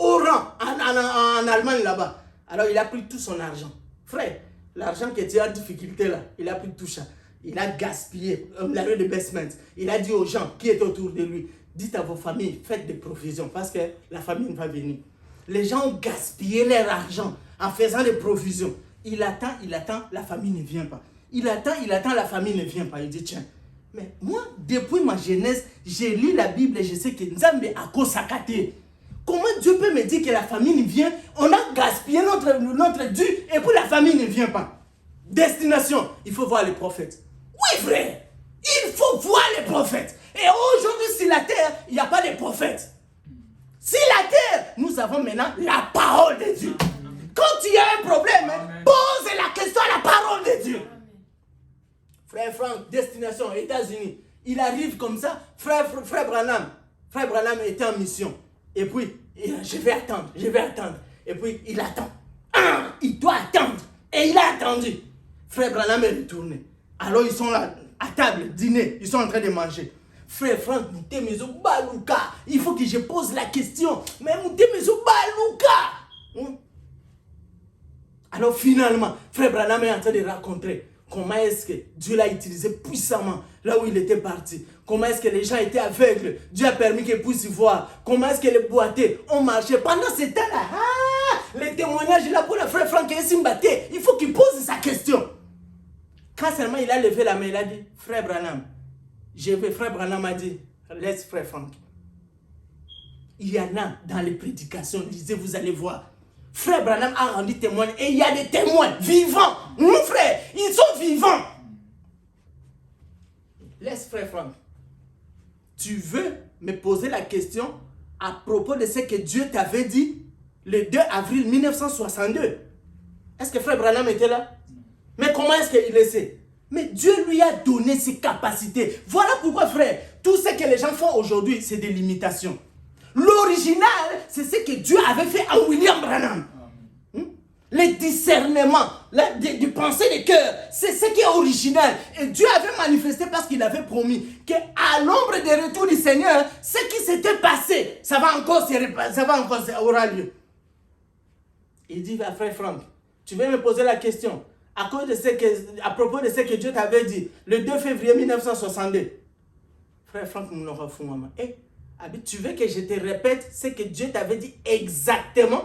haut rang en Allemagne là-bas. Alors, il a pris tout son argent. Frère, l'argent qui était en difficulté là, il a pris tout ça. Il a gaspillé la rue de basement. Il a dit aux gens qui étaient autour de lui, dites à vos familles, faites des provisions parce que la famine va venir. Les gens ont gaspillé leur argent en faisant des provisions. Il attend, la famille ne vient pas. Il attend, la famille ne vient pas. Il dit, tiens, mais moi, depuis ma jeunesse, j'ai lu la Bible et je sais que Nzambe a consacré. Comment Dieu peut me dire que la famille vient? On a gaspillé notre dû et puis la famille ne vient pas. Destination, il faut voir les prophètes. Oui frère, il faut voir les prophètes. Et aujourd'hui sur la terre, il n'y a pas de prophètes. Sur la terre, nous avons maintenant la parole de Dieu. Quand il y a un problème, pose la question à la parole de Dieu. Frère Frank, destination, États-Unis. Il arrive comme ça, frère Branham était en mission. Et puis, je vais attendre. Et puis, il attend. Il doit attendre. Et il a attendu. Frère Branham est retourné. Alors, ils sont là, à table, dîner. Ils sont en train de manger. Frère Frank, il faut que je pose la question. Mais alors, finalement, frère Branham est en train de raconter comment est-ce que Dieu l'a utilisé puissamment là où il était parti. Comment est-ce que les gens étaient aveugles. Dieu a permis qu'ils puissent y voir. Comment est-ce que les boiteux ont marché. Pendant ce temps-là, les témoignages là pour le frère Frank et Simbaté, il faut qu'il pose sa question. Quand seulement il a levé la main, il a dit, frère Branham, frère Branham a dit, laisse frère Frank. Il y en a dans les prédications, lisez, vous allez voir. Frère Branham a rendu témoignage et il y a des témoins vivants. Mon frère, ils sont vivants. Laisse frère Franck. Tu veux me poser la question à propos de ce que Dieu t'avait dit le 2 avril 1962. Est-ce que frère Branham était là? Mais comment est-ce qu'il le sait? Mais Dieu lui a donné ses capacités. Voilà pourquoi frère, tout ce que les gens font aujourd'hui, c'est des limitations. L'original, c'est ce que Dieu avait fait à William Branham. Les discernements, du penser des cœurs, c'est ce qui est original. Et Dieu avait manifesté parce qu'il avait promis qu'à l'ombre des retours du Seigneur, ce qui s'était passé, ça va encore aura lieu. Il dit à frère Franck, tu veux me poser la question à propos de ce que Dieu t'avait dit le 2 février 1962. Frère Franck nous l'aura fou, maman. Tu veux que je te répète ce que Dieu t'avait dit exactement?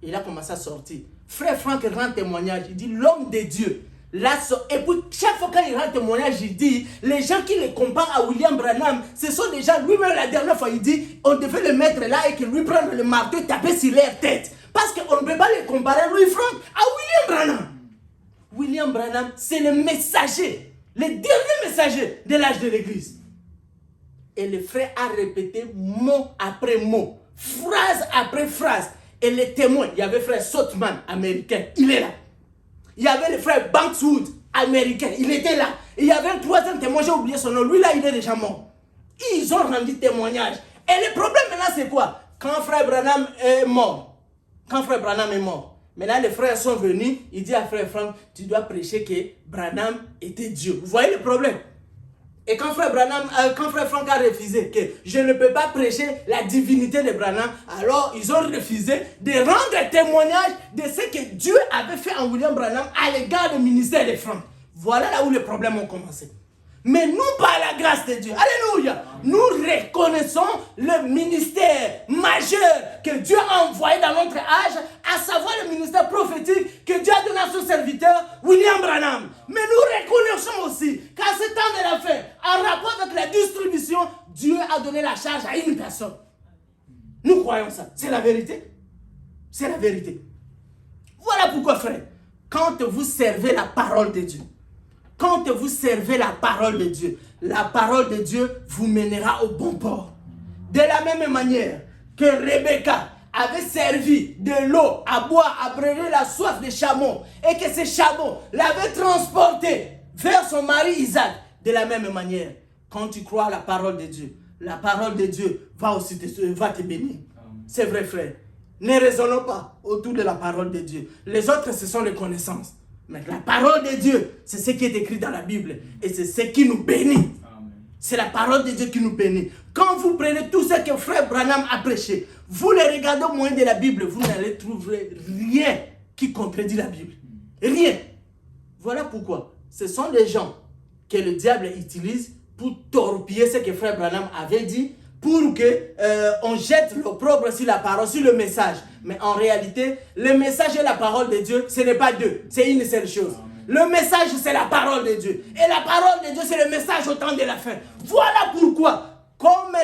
Il a commencé à sortir. Frère Franck rend témoignage. Il dit l'homme de Dieu. Et puis chaque fois qu'il rend témoignage, il dit les gens qui le comparent à William Branham, ce sont des gens, lui-même la dernière fois, il dit on devait le mettre là et que lui prendre le marteau et taper sur leur tête. Parce qu'on ne peut pas le comparer, Louis Franck, à William Branham. William Branham, c'est le messager, le dernier messager de l'âge de l'église. Et le frère a répété mot après mot, phrase après phrase. Et les témoins, il y avait le frère Sothman, américain, il est là. Il y avait le frère Bankswood, américain, il était là. Et il y avait un troisième témoin, j'ai oublié son nom, lui là, il est déjà mort. Ils ont rendu témoignage. Et le problème maintenant, c'est quoi? Quand frère Branham est mort, maintenant les frères sont venus, il dit à frère Franck, tu dois prêcher que Branham était Dieu. Vous voyez le problème? Et quand frère Franck a refusé que je ne peux pas prêcher la divinité de Branham, alors ils ont refusé de rendre témoignage de ce que Dieu avait fait en William Branham à l'égard du ministère de Franck. Voilà là où les problèmes ont commencé. Mais nous, par la grâce de Dieu, alléluia, nous reconnaissons le ministère majeur que Dieu a envoyé dans notre âge, à savoir le ministère prophétique que Dieu a donné à son serviteur, William Branham. Mais nous reconnaissons aussi qu'à ce temps de la fin, en rapport avec la distribution, Dieu a donné la charge à une personne. Nous croyons ça. C'est la vérité. C'est la vérité. Voilà pourquoi, frère, quand vous servez la parole de Dieu, quand vous servez la parole de Dieu vous mènera au bon port. De la même manière que Rebecca avait servi de l'eau à boire, à brûler la soif des chameaux, et que ces chameaux l'avaient transporté vers son mari Isaac, de la même manière, quand tu crois à la parole de Dieu va te bénir. C'est vrai, frère. Ne raisonnons pas autour de la parole de Dieu. Les autres, ce sont les connaissances. Mais la parole de Dieu, c'est ce qui est écrit dans la Bible. Et c'est ce qui nous bénit. C'est la parole de Dieu qui nous bénit. Quand vous prenez tout ce que frère Branham a prêché, vous le regardez au moyen de la Bible, vous n'allez trouver rien qui contredit la Bible. Rien. Voilà pourquoi ce sont les gens que le diable utilise pour torpiller ce que frère Branham avait dit, pour qu'on jette l'opprobre sur la parole, sur le message. Mais en réalité, le message et la parole de Dieu, ce n'est pas deux, c'est une seule chose. Le message, c'est la parole de Dieu. Et la parole de Dieu, c'est le message au temps de la fin. Voilà pourquoi, comme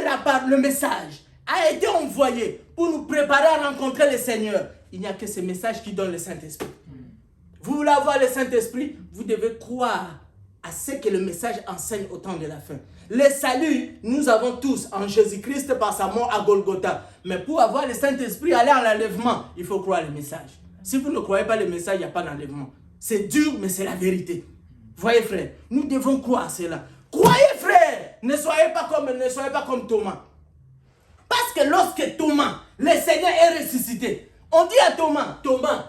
le message a été envoyé pour nous préparer à rencontrer le Seigneur, il n'y a que ce message qui donne le Saint-Esprit. Vous voulez avoir le Saint-Esprit, vous devez croire à ce que le message enseigne au temps de la fin. Le salut, nous avons tous en Jésus-Christ par sa mort à Golgotha. Mais pour avoir le Saint-Esprit, aller en l'enlèvement, il faut croire le message. Si vous ne croyez pas le message, il n'y a pas d'enlèvement. C'est dur, mais c'est la vérité. Voyez, frère, nous devons croire cela. Croyez, frère, ne soyez pas comme Thomas. Parce que lorsque Thomas, le Seigneur est ressuscité, on dit à Thomas,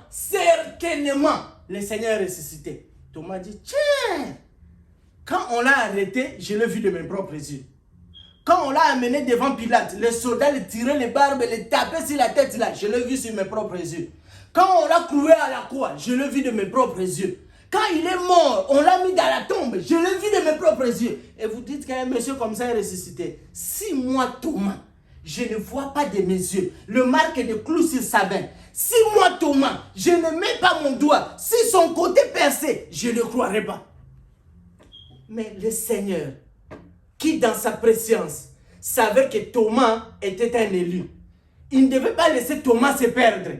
certainement, le Seigneur est ressuscité. Thomas dit, tiens, quand on l'a arrêté, je l'ai vu de mes propres yeux. Quand on l'a amené devant Pilate, les soldats lui tiraient les barbes, les tapaient sur la tête là, je l'ai vu sur mes propres yeux. Quand on l'a cloué à la croix, je l'ai vu de mes propres yeux. Quand il est mort, on l'a mis dans la tombe, je l'ai vu de mes propres yeux. Et vous dites qu'un monsieur comme ça est ressuscité. Si moi, Thomas, je ne vois pas de mes yeux le marque de clous sur sa main, si moi, Thomas, je ne mets pas mon doigt sur son côté percé, je ne croirai pas. Mais le Seigneur, qui dans sa préscience savait que Thomas était un élu, il ne devait pas laisser Thomas se perdre.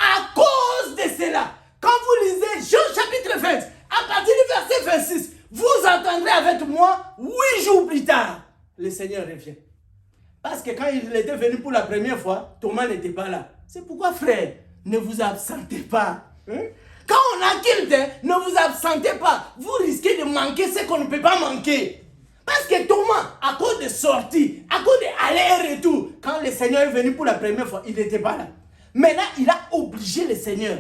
À cause de cela, quand vous lisez Jean chapitre 20, à partir du verset 26, vous entendrez avec moi, 8 jours plus tard, le Seigneur revient. Parce que quand il était venu pour la première fois, Thomas n'était pas là. C'est pourquoi, frère, ne vous absentez pas. Hein? Quand on a quelqu'un, ne vous absentez pas. Vous risquez de manquer ce qu'on ne peut pas manquer. Parce que Thomas, à cause de sortie, à cause d'aller et retour, quand le Seigneur est venu pour la première fois, il n'était pas là. Maintenant, il a obligé le Seigneur.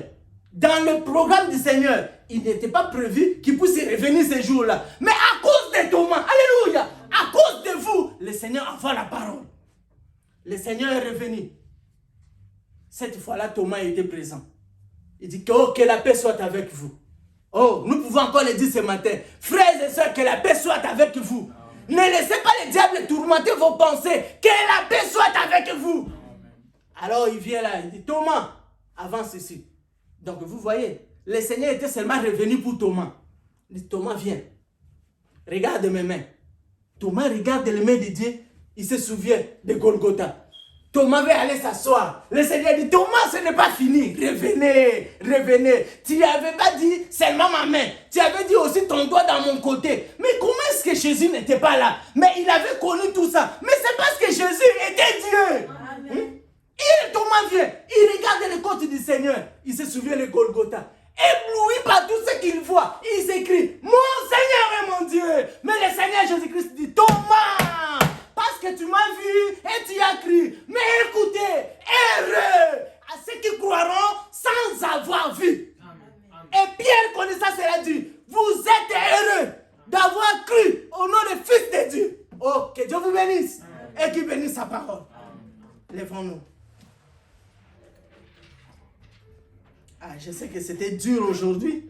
Dans le programme du Seigneur, il n'était pas prévu qu'il puisse revenir ces jours-là. Mais à cause de Thomas, alléluia, à cause de vous, le Seigneur envoie la parole. Le Seigneur est revenu. Cette fois-là, Thomas était présent. Il dit que, oh, que la paix soit avec vous. Oh, nous pouvons encore le dire ce matin. Frères et sœurs, que la paix soit avec vous. Ne laissez pas le diable tourmenter vos pensées. Que la paix soit avec vous. Alors il vient là, il dit, Thomas, avance ici. Donc vous voyez, le Seigneur était seulement revenu pour Thomas. Il dit, Thomas, viens. Regarde mes mains. Thomas regarde les mains de Dieu. Il se souvient de Golgotha. Thomas veut aller s'asseoir. Le Seigneur dit, Thomas, ce n'est pas fini. Revenez, revenez. Tu n'avais pas dit seulement ma main. Tu avais dit aussi ton doigt dans mon côté. Mais comment est-ce que Jésus n'était pas là? Mais il avait connu tout ça. Mais c'est parce que Jésus était Dieu. Amen. Et Thomas vient. Il regarde les côtes du Seigneur. Il se souvient de Golgotha. Ébloui par tout ce qu'il voit. Il s'écrie, mon Seigneur et mon Dieu. Mais le Seigneur Jésus-Christ dit, Thomas, parce que tu m'as vu et tu as cru. Mais écoutez, heureux à ceux qui croiront sans avoir vu. Amen. Et Pierre connaît ça, cela dit, vous êtes heureux d'avoir cru au nom du Fils de Dieu. Oh, que Dieu vous bénisse. Amen. Et qu'il bénisse sa parole. Lèvons-nous. Ah, je sais que c'était dur aujourd'hui.